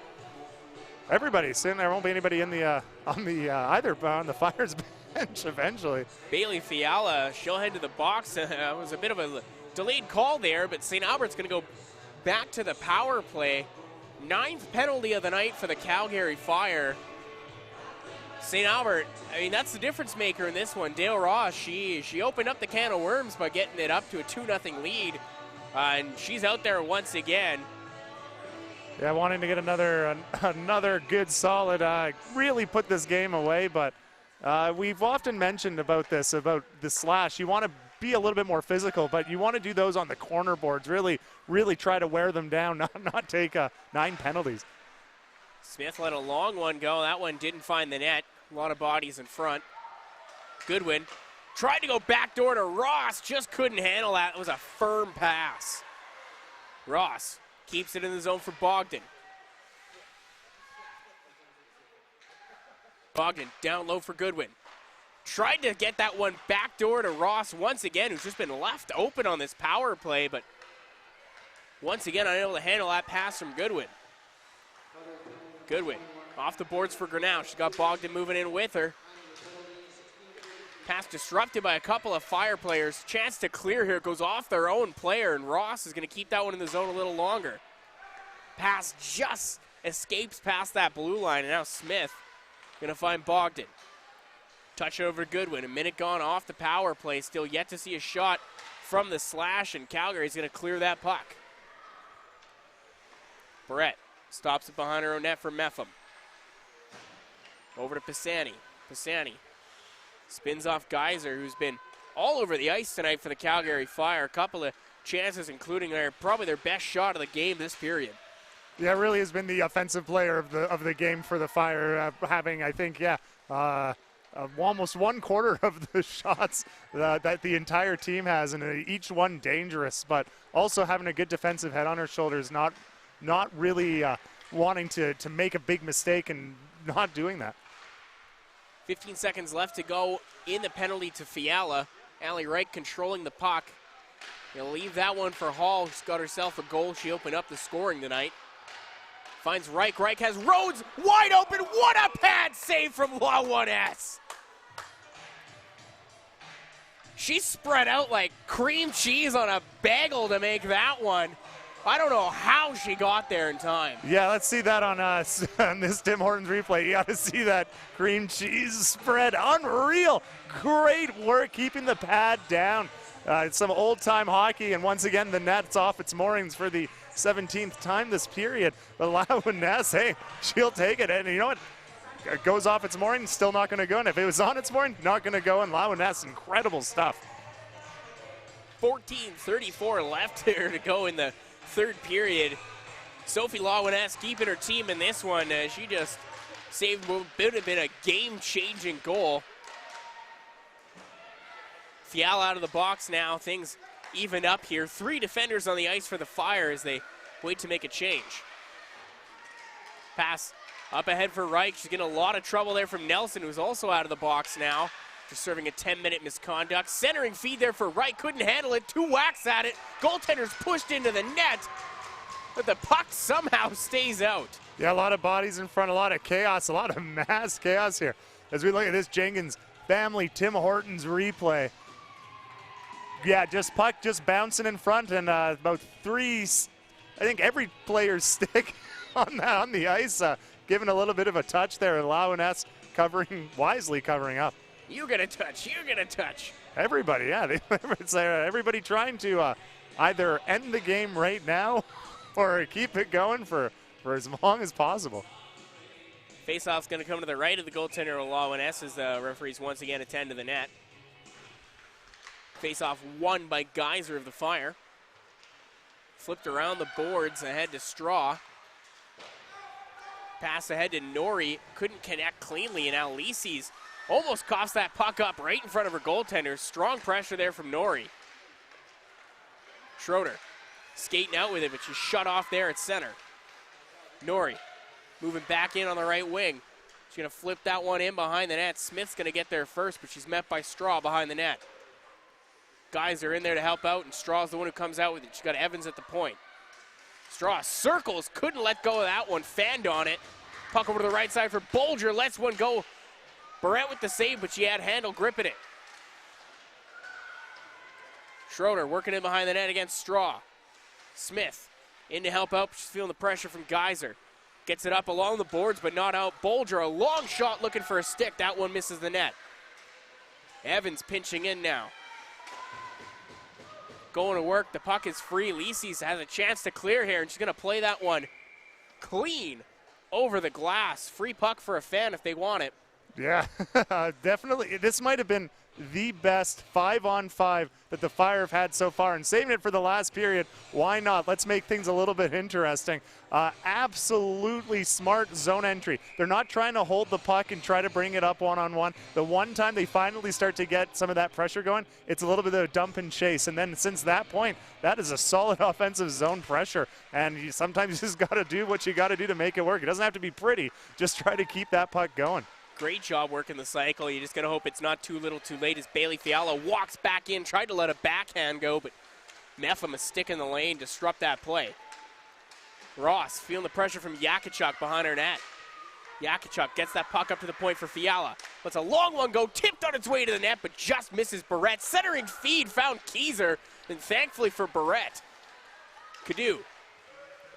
Everybody's sitting there. Won't be anybody in the on the Fire's bench eventually. Bailey Fiala, she'll head to the box. It was a bit of a delayed call there, but St. Albert's going to go back to the power play. 9th penalty of the night for the Calgary Fire. St. Albert, I mean, that's the difference maker in this one. Dale Ross, she opened up the can of worms by getting it up to a 2-0 lead, and she's out there once again. Yeah, wanting to get another good solid, really put this game away, but we've often mentioned about the slash. You want to be a little bit more physical, but you want to do those on the corner boards. Really try to wear them down, not take 9 penalties. Smith let a long one go. That one didn't find the net. A lot of bodies in front. Goodwin tried to go backdoor to Ross, just couldn't handle that. It was a firm pass. Ross keeps it in the zone for Bogdan. Bogdan down low for Goodwin. Tried to get that one backdoor to Ross once again, who's just been left open on this power play, but once again unable to handle that pass from Goodwin. Goodwin off the boards for Grinnell. She's got Bogdan moving in with her. Pass disrupted by a couple of Fire players. Chance to clear here. It goes off their own player, and Ross is going to keep that one in the zone a little longer. Pass just escapes past that blue line, and now Smith going to find Bogdan. Touch it over to Goodwin. A minute gone off the power play. Still yet to see a shot from the slash, and Calgary's going to clear that puck. Barrett stops it behind her own net for Meffam. Over to Pisani. Pisani spins off Geyser, who's been all over the ice tonight for the Calgary Fire. A couple of chances, including probably their best shot of the game this period. Yeah, it really has been the offensive player of the game for the Fire, having, I think, almost 1/4 of the shots that the entire team has, and each one dangerous, but also having a good defensive head on her shoulders, not really wanting to make a big mistake and not doing that. 15 seconds left to go in the penalty to Fiala. Allie Wright controlling the puck. He'll leave that one for Hall, who's got herself a goal. She opened up the scoring tonight. Finds Reich. Reich has Rhodes wide open. What a pad save from Lawiness. She spread out like cream cheese on a bagel to make that one. I don't know how she got there in time. Yeah, let's see that on this Tim Hortons replay. You got to see that cream cheese spread. Unreal. Great work keeping the pad down. It's some old-time hockey, and once again, the net's off its moorings for the 17th time this period. But Lawiness, hey, she'll take it. And you know what? It goes off its mooring, still not going to go. And if it was on its mooring, not going to go. And Lawiness, incredible stuff. 14:34 left here to go in the third period. Sophie Lawiness keeping her team in this one. She just saved what would have been a game-changing goal. Fiala out of the box now. Things even up here. 3 defenders on the ice for the Fire as they wait to make a change. Pass up ahead for Reich. She's getting a lot of trouble there from Nelson, who's also out of the box now. Just serving a 10-minute misconduct. Centering feed there for Reich. Couldn't handle it. 2 whacks at it. Goaltender's pushed into the net. But the puck somehow stays out. Yeah, a lot of bodies in front, a lot of chaos, a lot of mass chaos here. As we look at this Jenkins family, Tim Hortons replay. Yeah, puck just bouncing in front, and about 3, I think every player's stick on the ice, giving a little bit of a touch there, allowing us wisely covering up. You get a touch, you get a touch. Everybody, yeah. It's everybody trying to either end the game right now or keep it going for as long as possible. Faceoff's going to come to the right of the goaltender, Lawin-S, as the referees once again attend to the net. Faceoff won by Geyser of the Fire. Flipped around the boards ahead to Straw. Pass ahead to Nori. Couldn't connect cleanly, and now Lisi's almost coughs that puck up right in front of her goaltender. Strong pressure there from Nori. Schroeder skating out with it, but she's shut off there at center. Nori moving back in on the right wing. She's going to flip that one in behind the net. Smith's going to get there first, but she's met by Straw behind the net. Geyser in there to help out, and Straw's the one who comes out with it. She's got Evans at the point. Straw circles, couldn't let go of that one, fanned on it. Puck over to the right side for Bolger, lets one go. Barrett with the save, but she had handle gripping it. Schroeder working in behind the net against Straw. Smith in to help out, she's feeling the pressure from Geyser. Gets it up along the boards, but not out. Bolger, a long shot looking for a stick. That one misses the net. Evans pinching in now. Going to work, the puck is free. Lisi's has a chance to clear here, and she's going to play that one clean over the glass. Free puck for a fan if they want it. Yeah, definitely. This might have been the best 5-on-5 that the Fire have had so far, and saving it for the last period, why not? Let's make things a little bit interesting. Absolutely smart zone entry. They're not trying to hold the puck and try to bring it up one-on-one. The one time they finally start to get some of that pressure going, it's a little bit of a dump and chase, and then since that point, that is a solid offensive zone pressure, and sometimes you just got to do what you got to do to make it work. It doesn't have to be pretty. Just try to keep that puck going. Great job working the cycle. You just got to hope it's not too little too late as Bailey Fiala walks back in, tried to let a backhand go, but Meffam a stick in the lane, disrupt that play. Ross feeling the pressure from Yakachuk behind her net. Yakachuk gets that puck up to the point for Fiala. Lets a long one go, tipped on its way to the net, but just misses Barrett. Centering feed found Keyser, and thankfully for Barrett. Cadu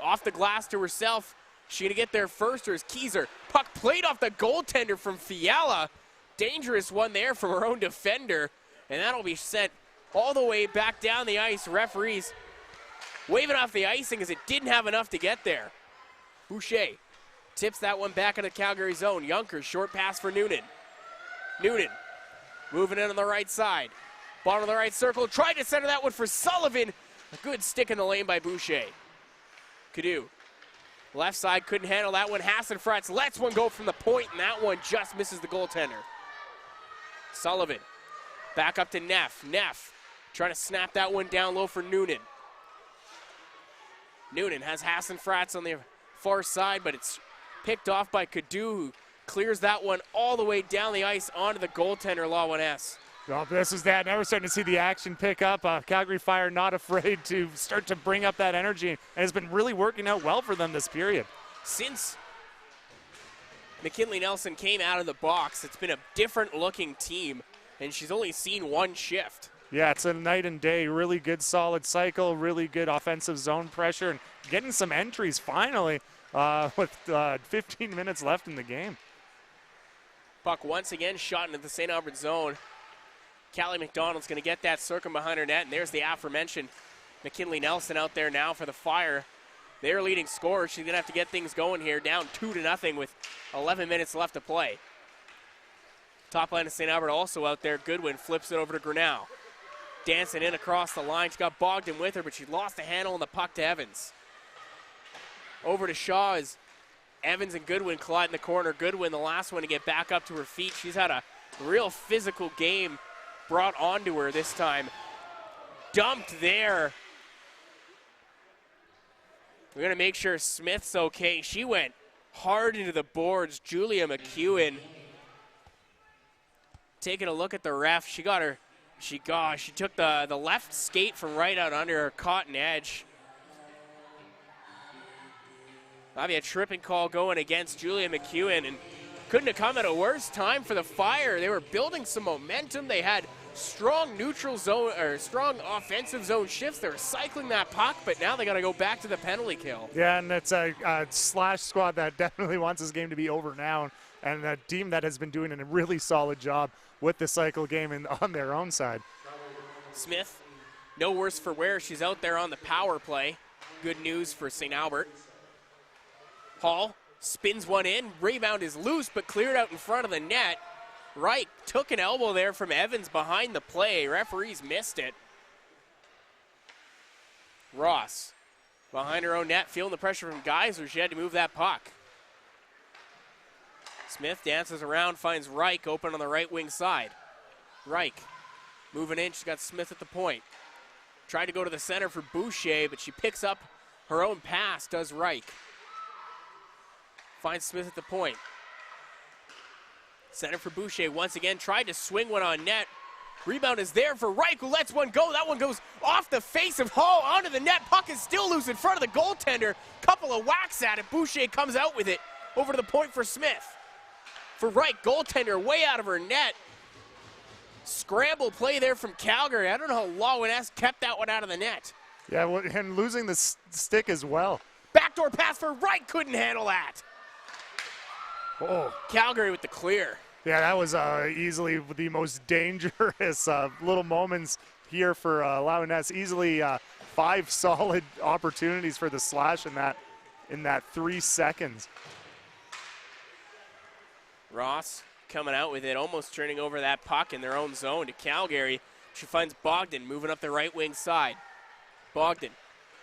off the glass to herself. She gonna get there first, or is Keyser? Puck played off the goaltender from Fiala. Dangerous one there from her own defender, and that'll be sent all the way back down the ice. Referees waving off the icing as it didn't have enough to get there. Boucher tips that one back into Calgary zone. Yonkers, short pass for Noonan. Noonan moving in on the right side. Bottom of the right circle, tried to center that one for Sullivan. A good stick in the lane by Boucher. Cadu. Left side couldn't handle that one. Hassenfratz lets one go from the point, and that one just misses the goaltender. Sullivan back up to Neff. Neff trying to snap that one down low for Noonan. Noonan has Hassenfratz on the far side, but it's picked off by Cadu, who clears that one all the way down the ice onto the goaltender, Lawin-S. Well, this is that. Now we're starting to see the action pick up. Calgary Fire not afraid to start to bring up that energy, and it's been really working out well for them this period. Since McKinley Nelson came out of the box, it's been a different looking team, and she's only seen one shift. Yeah, it's a night and day. Really good solid cycle, really good offensive zone pressure, and getting some entries finally with 15 minutes left in the game. Puck once again shot into the St. Albert zone. Callie McDonald's going to get that circle behind her net, and there's the aforementioned McKinley Nelson out there now for the Fire. Their leading scorer. She's going to have to get things going here, down 2-0 with 11 minutes left to play. Top line of St. Albert also out there. Goodwin flips it over to Grinnell. Dancing in across the line. She got Bogdan with her, but she lost a handle on the puck to Evans. Over to Shaw as Evans and Goodwin collide in the corner. Goodwin, the last one to get back up to her feet. She's had a real physical game brought onto her this time. dumped there. We're going to make sure Smith's okay. She went hard into the boards. Julia McEwen taking a look at the ref. She took the left skate from right out under her cotton edge. Maybe a tripping call going against Julia McEwen, and couldn't have come at a worse time for the Fire. They were building some momentum. They had strong neutral zone or strong offensive zone shifts. They were cycling that puck, but now they got to go back to the penalty kill. Yeah, and it's a Slash squad that definitely wants this game to be over now, and a team that has been doing a really solid job with the cycle game on their own side. Smith, no worse for wear. She's out there on the power play. Good news for St. Albert. Hall spins one in. Rebound is loose, but cleared out in front of the net. Reich took an elbow there from Evans behind the play. Referees missed it. Ross behind her own net, feeling the pressure from Geyser. She had to move that puck. Smith dances around, finds Reich open on the right wing side. Reich moving in. She's got Smith at the point. Tried to go to the center for Boucher, but she picks up her own pass, does Reich. Finds Smith at the point. Center for Boucher once again. Tried to swing one on net. Rebound is there for Reich, who lets one go. That one goes off the face of Hall onto the net. Puck is still loose in front of the goaltender. Couple of whacks at it. Boucher comes out with it. Over to the point for Smith. For Reich, goaltender way out of her net. Scramble play there from Calgary. I don't know how Lawiness kept that one out of the net. Yeah, and losing the stick as well. Backdoor pass for Reich, couldn't handle that. Oh, Calgary with the clear. Yeah, that was easily the most dangerous little moments here for Lawiness. Easily 5 solid opportunities for the Slash in that 3 seconds. Ross coming out with it, almost turning over that puck in their own zone to Calgary. She finds Bogdan moving up the right wing side. Bogdan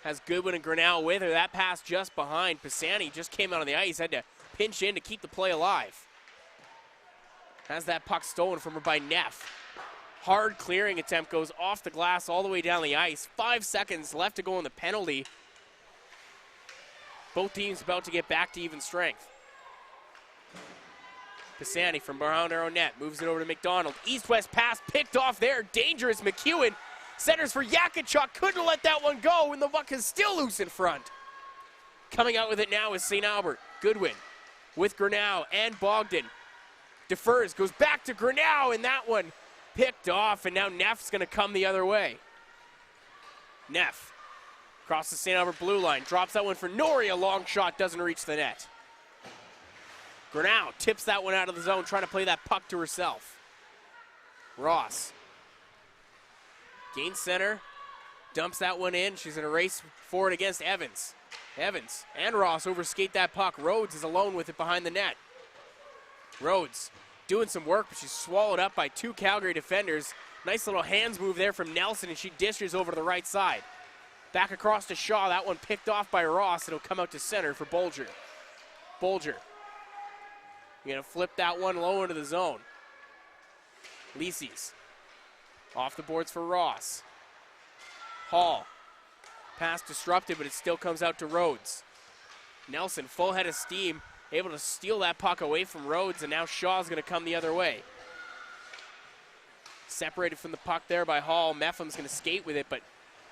has Goodwin and Grinnell with her. That pass just behind. Pisani just came out on the ice, had to pinch in to keep the play alive. Has that puck stolen from her by Neff. Hard clearing attempt goes off the glass all the way down the ice. 5 seconds left to go in the penalty. Both teams about to get back to even strength. Pisani from behind her own net moves it over to McDonald. East-west pass picked off there. Dangerous. McEwen centers for Yakachuk. Couldn't let that one go, and the puck is still loose in front. Coming out with it now is St. Albert. Goodwin with Grinnell and Bogdan. Defers, goes back to Grinnell, and that one picked off, and now Neff's going to come the other way. Neff across the St. Albert blue line, drops that one for Nori. A long shot doesn't reach the net. Grinnell tips that one out of the zone, trying to play that puck to herself. Ross gains center, dumps that one in. She's going to race forward against Evans. Evans and Ross overskate that puck. Rhodes is alone with it behind the net. Rhodes doing some work, but she's swallowed up by 2 Calgary defenders. Nice little hands move there from Nelson, and she dishes over to the right side. Back across to Shaw. That one picked off by Ross. It'll come out to center for Bolger. Bolger. You're going to flip that one low into the zone. Lisi's off the boards for Ross. Hall. Pass disrupted, but it still comes out to Rhodes. Nelson, full head of steam, able to steal that puck away from Rhodes, and now Shaw's going to come the other way. Separated from the puck there by Hall. Meffham's going to skate with it, but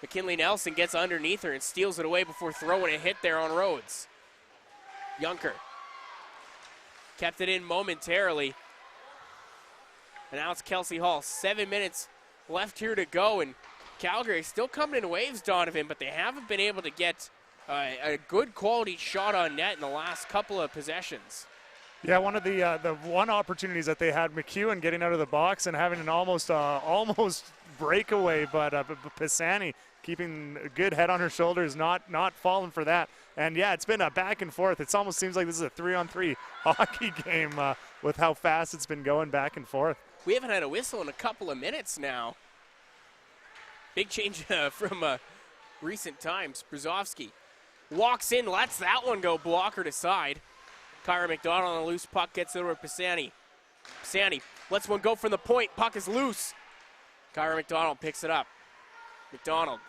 McKinley Nelson gets underneath her and steals it away before throwing a hit there on Rhodes. Junker kept it in momentarily. And now it's Kelsey Hall. 7 minutes left here to go, and Calgary still coming in waves, Donovan, but they haven't been able to get a good quality shot on net in the last couple of possessions. Yeah, one of the one opportunities that they had, McEwen getting out of the box and having an almost breakaway, but Pisani keeping a good head on her shoulders, not falling for that. And yeah, it's been a back and forth. It almost seems like this is a 3-on-3 hockey game with how fast it's been going back and forth. We haven't had a whistle in a couple of minutes now. Big change from recent times. Brzozowski walks in, lets that one go, blocker to side. Kyra McDonald on a loose puck, gets it over to Pisani. Pisani lets one go from the point, puck is loose. Kyra McDonald picks it up. McDonald.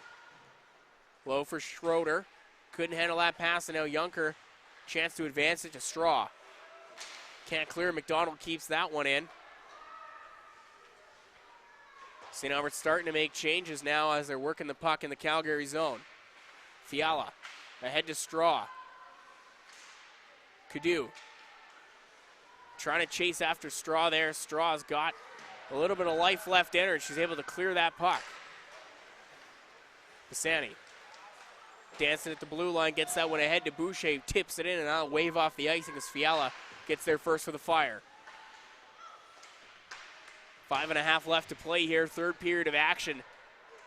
Low for Schroeder. Couldn't handle that pass, and now Junker. Chance to advance it to Straw. Can't clear. McDonald keeps that one in. St. Albert's starting to make changes now as they're working the puck in the Calgary zone. Fiala ahead to Straw. Cadu trying to chase after Straw there. Straw's got a little bit of life left in her, and she's able to clear that puck. Pisani dancing at the blue line, gets that one ahead to Boucher, tips it in, and I'll wave off the icing as Fiala gets there first for the Fire. 5.5 left to play here, third period of action.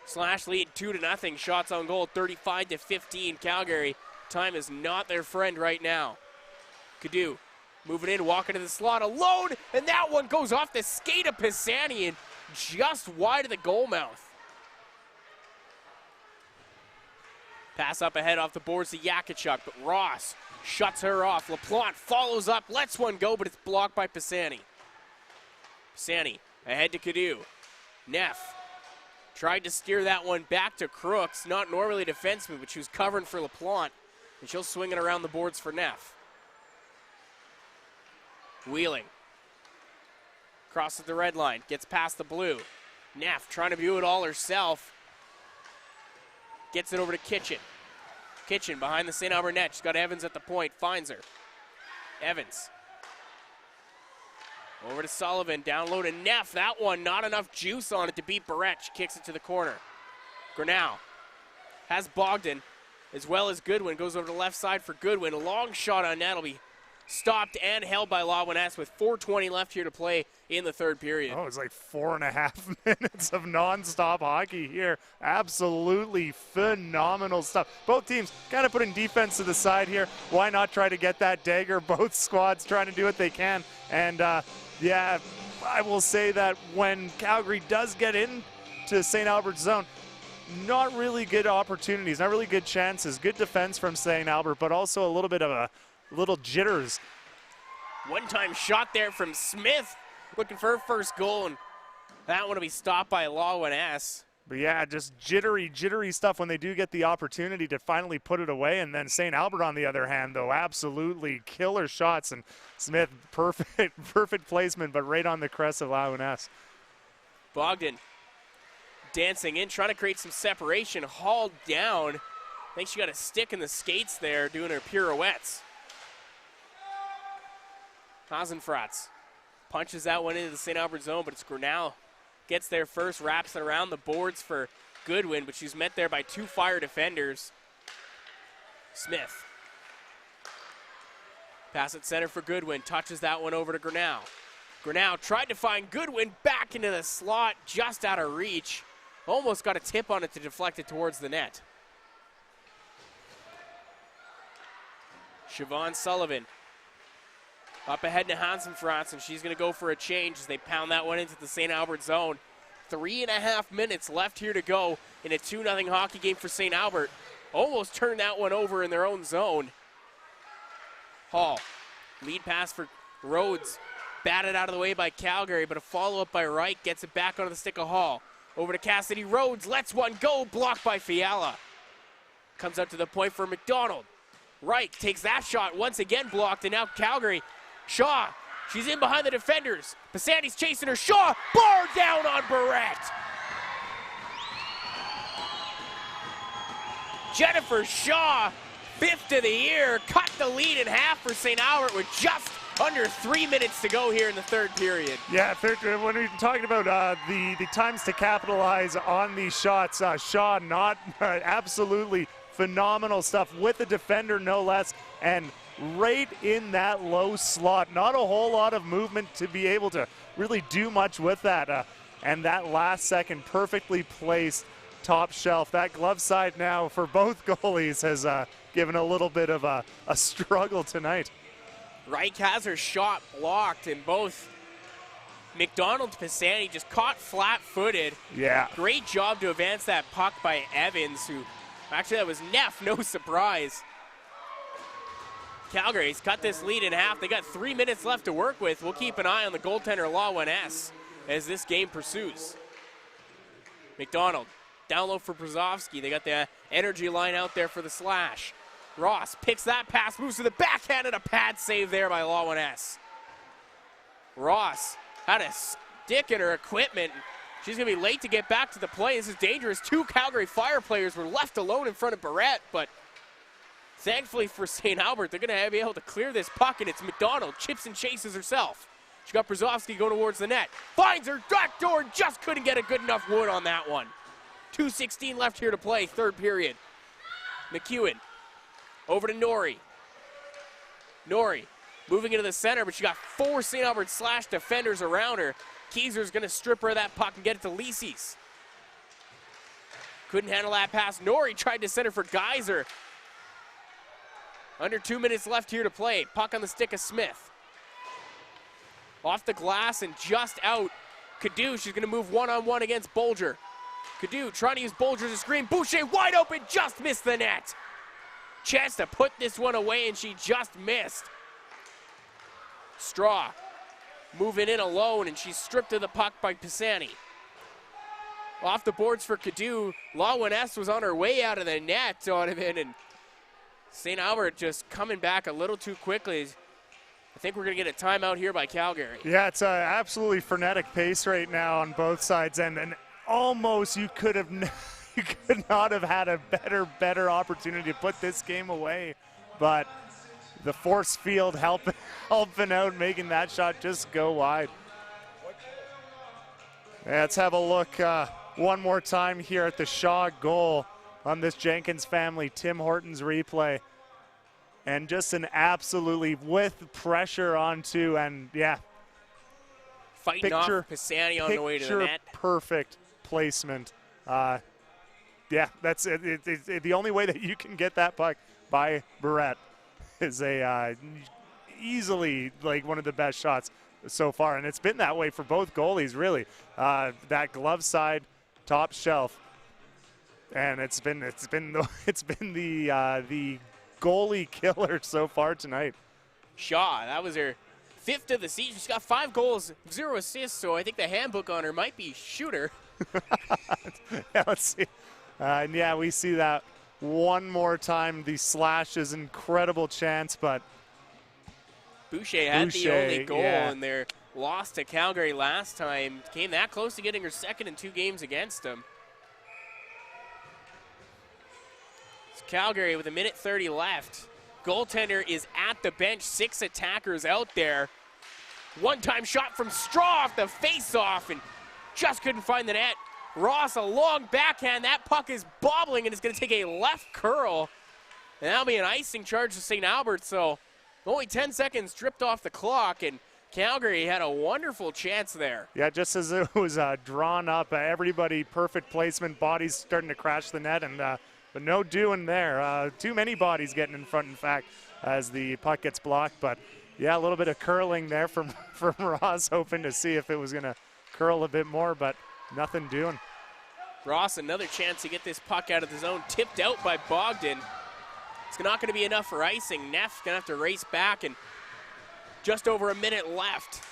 Slash lead 2-0, shots on goal 35-15. Calgary, time is not their friend right now. Cadu moving in, walking to the slot alone, and that one goes off the skate of Pisani and just wide of the goal mouth. Pass up ahead off the boards to Yakachuk, but Ross shuts her off. LaPlante follows up, lets one go, but it's blocked by Pisani. Pisani ahead to Cadu. Neff tried to steer that one back to Crooks, not normally a defenseman, but she was covering for LaPlante, and she'll swing it around the boards for Neff. Wheeling. Crosses the red line, gets past the blue. Neff trying to do it all herself. Gets it over to Kitchen. Kitchen behind the St. Albert net. She's got Evans at the point, finds her. Evans. Over to Sullivan, down low to Neff. That one, not enough juice on it to beat Barrett. She kicks it to the corner. Grinnell has Bogdan as well as Goodwin. Goes over to the left side for Goodwin. A long shot on net will be stopped and held by Lawin with 4:20 left here to play in the third period. Oh, it's like 4.5 minutes of nonstop hockey here. Absolutely phenomenal stuff. Both teams kind of putting defense to the side here. Why not try to get that dagger? Both squads trying to do what they can. And yeah, I will say that when Calgary does get into St. Albert's zone, not really good opportunities, not really good chances. Good defense from St. Albert, but also a little bit of a little jitters. One-time shot there from Smith, looking for her first goal, and that one will be stopped by Lawin. But yeah, just jittery stuff when they do get the opportunity to finally put it away. And then St. Albert, on the other hand, though, absolutely killer shots. And Smith, perfect placement, but right on the crest of Lawin. Bogdan dancing in, trying to create some separation, hauled down. I think she got a stick in the skates there, doing her pirouettes. Hasenfratz punches that one into the St. Albert zone, but it's Grinnell. Gets there first, wraps it around the boards for Goodwin, but she's met there by two Fire defenders. Smith. Pass it center for Goodwin, touches that one over to Grinnell. Grinnell tried to find Goodwin back into the slot, just out of reach. Almost got a tip on it to deflect it towards the net. Siobhan Sullivan up ahead to Hasenfratz, and she's going to go for a change as they pound that one into the St. Albert zone. 3.5 minutes left here to go in a 2-0 hockey game for St. Albert. Almost turned that one over in their own zone. Hall, lead pass for Rhodes. Batted out of the way by Calgary, but a follow-up by Wright gets it back onto the stick of Hall. Over to Cassidy. Rhodes lets one go, blocked by Fiala. Comes up to the point for McDonald. Wright takes that shot, once again blocked, and now Calgary. Shaw, she's in behind the defenders. Pisani's chasing her. Shaw, bar down on Barrett. Jennifer Shaw, 5th of the year, cut the lead in half for St. Albert with just under 3 minutes to go here in the third period. Yeah, when we're talking about the times to capitalize on these shots, Shaw not absolutely phenomenal stuff with the defender, no less, and right in that low slot. Not a whole lot of movement to be able to really do much with that. And that last second, perfectly placed top shelf. That glove side now for both goalies has given a little bit of a struggle tonight. Reich has her shot blocked, and both McDonald and Pisani just caught flat-footed. Yeah. Great job to advance that puck by Evans, who actually that was Neff, no surprise. Calgary's cut this lead in half. They got 3 minutes left to work with. We'll keep an eye on the goaltender Lawin as this game pursues. McDonald Down low for Brzezowski. They got the energy line out there for the slash. Ross picks that pass, moves to the backhand, and a pad save there by Lawin. Ross had a stick in her equipment. She's going to be late to get back to the play. This is dangerous. 2 Calgary Fire players were left alone in front of Barrett, but thankfully for St. Albert, they're going to be able to clear this puck, and it's McDonald. Chips and chases herself. She got Brzezowski going towards the net. Finds her back door, just couldn't get a good enough wood on that one. 2:16 left here to play, third period. McEwen over to Norrie. Norrie moving into the center, but she got 4 St. Albert slash defenders around her. Keyser's going to strip her of that puck and get it to Lisi's. Couldn't handle that pass. Norrie tried to center for Geyser. Under 2 minutes left here to play. Puck on the stick of Smith. Off the glass and just out. Cadu, she's going to move one-on-one against Bolger. Cadu trying to use Bolger as a screen. Boucher wide open, just missed the net. Chance to put this one away, and she just missed. Straw moving in alone, and she's stripped of the puck by Pisani. Off the boards for Cadu. Lawin was on her way out of the net, Donovan, and St. Albert just coming back a little too quickly. I think we're going to get a timeout here by Calgary. Yeah, it's an absolutely frenetic pace right now on both sides, and almost you could not have had a better opportunity to put this game away, but the force field helping out, making that shot just go wide. Yeah, let's have a look one more time here at the Shaw goal on this Jenkins family, Tim Hortons replay. And just an absolutely with pressure onto, and yeah. Fighting off Pisani on the way to the net. Perfect placement. Yeah, that's it. The only way that you can get that puck by Barrett is easily like one of the best shots so far, and it's been that way for both goalies, really. That glove side, top shelf, and it's been the goalie killer so far tonight. Shaw, that was her 5th of the season. She's got 5 goals, 0 assists, so I think the handbook on her might be shooter. Yeah, let's see. And yeah, we see that one more time. The slash is incredible chance, but Boucher had the only goal in their loss to Calgary last time. Came that close to getting her second in 2 games against them. It's Calgary with 1:30 left. Goaltender is at the bench. 6 attackers out there. One-time shot from Straw off the face-off and just couldn't find the net. Ross, a long backhand. That puck is bobbling and it's going to take a left curl. And that'll be an icing charge to St. Albert. So only 10 seconds dripped off the clock, and Calgary had a wonderful chance there. Yeah, just as it was drawn up, everybody perfect placement, bodies starting to crash the net, and but no doing there. Too many bodies getting in front, in fact, as the puck gets blocked. But yeah, a little bit of curling there from Ross, hoping to see if it was going to curl a bit more, but nothing doing. Ross, another chance to get this puck out of the zone, tipped out by Bogdan. It's not going to be enough for icing. Neff going to have to race back, and just over a minute left.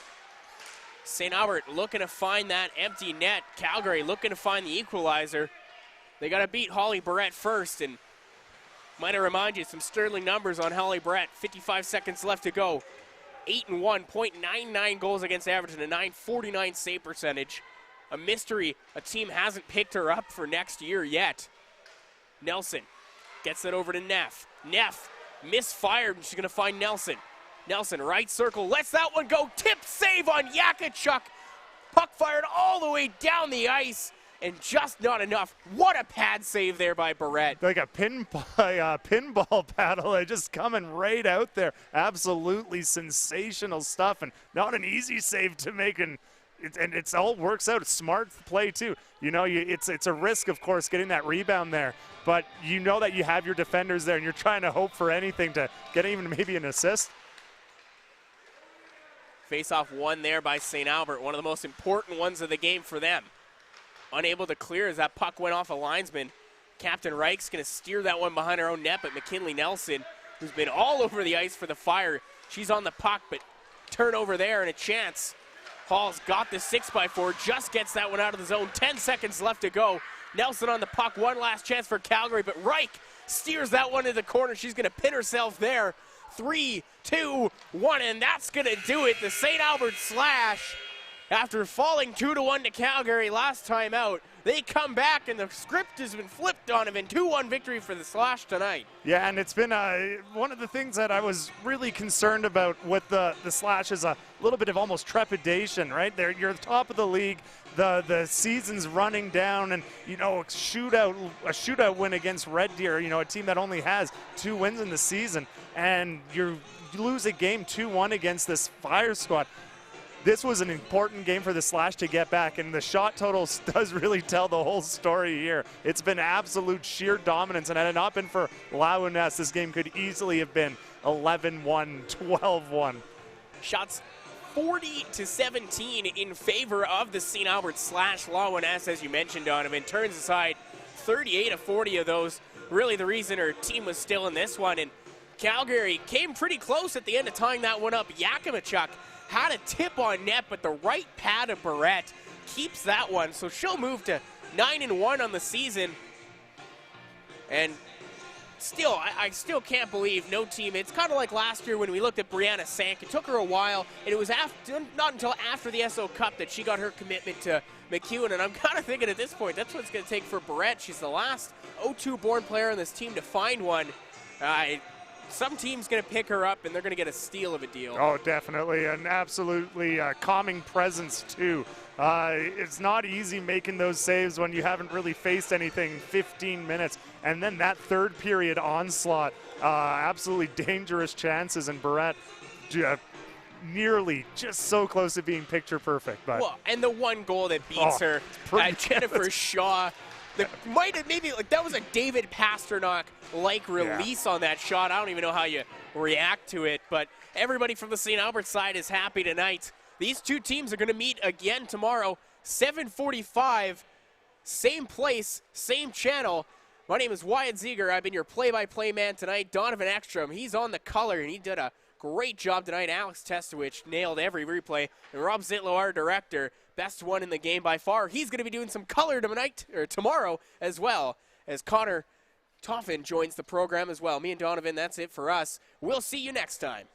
St. Albert looking to find that empty net. Calgary looking to find the equalizer. They got to beat Holly Barrett first, and might I remind you some sterling numbers on Holly Barrett. 55 seconds left to go. 8-1, .99 goals against average, and a .949 save percentage. A mystery, a team hasn't picked her up for next year yet. Nelson gets it over to Neff. Neff misfired, and she's going to find Nelson. Nelson, right circle, lets that one go. Tip save on Yakachuk. Puck fired all the way down the ice, and just not enough. What a pad save there by Barrett. Like a pinball paddle, just coming right out there. Absolutely sensational stuff, and not an easy save to make, and it's all works out. It's smart play too. You know, it's a risk, of course, getting that rebound there, but you know that you have your defenders there, and you're trying to hope for anything to get even maybe an assist. Face-off won there by St. Albert, one of the most important ones of the game for them. Unable to clear as that puck went off a linesman. Captain Reich's going to steer that one behind her own net, but McKinley Nelson, who's been all over the ice for the Fire, she's on the puck, but turnover there and a chance. Hall's got the 6x4, just gets that one out of the zone. 10 seconds left to go. Nelson on the puck. One last chance for Calgary, but Reich steers that one to the corner. She's going to pin herself there. 3, 2, 1, and that's going to do it. The St. Albert Slash, after falling 2-1 to Calgary last time out, they come back, and the script has been flipped on them, and 2-1 victory for the Slash tonight. Yeah, and it's been one of the things that I was really concerned about with the Slash is a little bit of almost trepidation, right? You're the top of the league. The season's running down, and a shootout win against Red Deer, a team that only has 2 wins in the season, and you lose a game 2-1 against this Fire squad. This was an important game for the Slash to get back, and the shot total does really tell the whole story here. It's been absolute sheer dominance, and had it not been for Laueness, this game could easily have been 11-1, 12-1. Shots 40-17 in favor of the St. Albert Slash. Laueness, as you mentioned, Donovan, turns aside 38-40 of those. Really the reason her team was still in this one, and Calgary came pretty close at the end of tying that one up. Yakimichuk had a tip on net, but the right pad of Barrett keeps that one. So she'll move to 9-1 on the season. And still, I still can't believe no team. It's kind of like last year when we looked at Brianna Sank. It took her a while, and it was not until after the SO Cup that she got her commitment to McEwen. And I'm kind of thinking at this point, that's what it's going to take for Barrett. She's the last O2-born player on this team to find one. Some team's going to pick her up, and they're going to get a steal of a deal. Oh, definitely. An absolutely calming presence, too. It's not easy making those saves when you haven't really faced anything 15 minutes. And then that third period onslaught, absolutely dangerous chances, and Barrett nearly just so close to being picture perfect. But well, and the one goal that beats her, Jennifer Shaw. That was a David Pasternak-like release on that shot. I don't even know how you react to it, but everybody from the St. Albert side is happy tonight. These two teams are going to meet again tomorrow, 7:45, same place, same channel. My name is Wyatt Ziegler. I've been your play-by-play man tonight. Donovan Ekstrom, he's on the color, and he did a great job tonight. Alex Testowich nailed every replay, and Rob Zitlow, our director, best one in the game by far. He's going to be doing some color tomorrow as well, as Connor Toffin joins the program as well. Me and Donovan, that's it for us. We'll see you next time.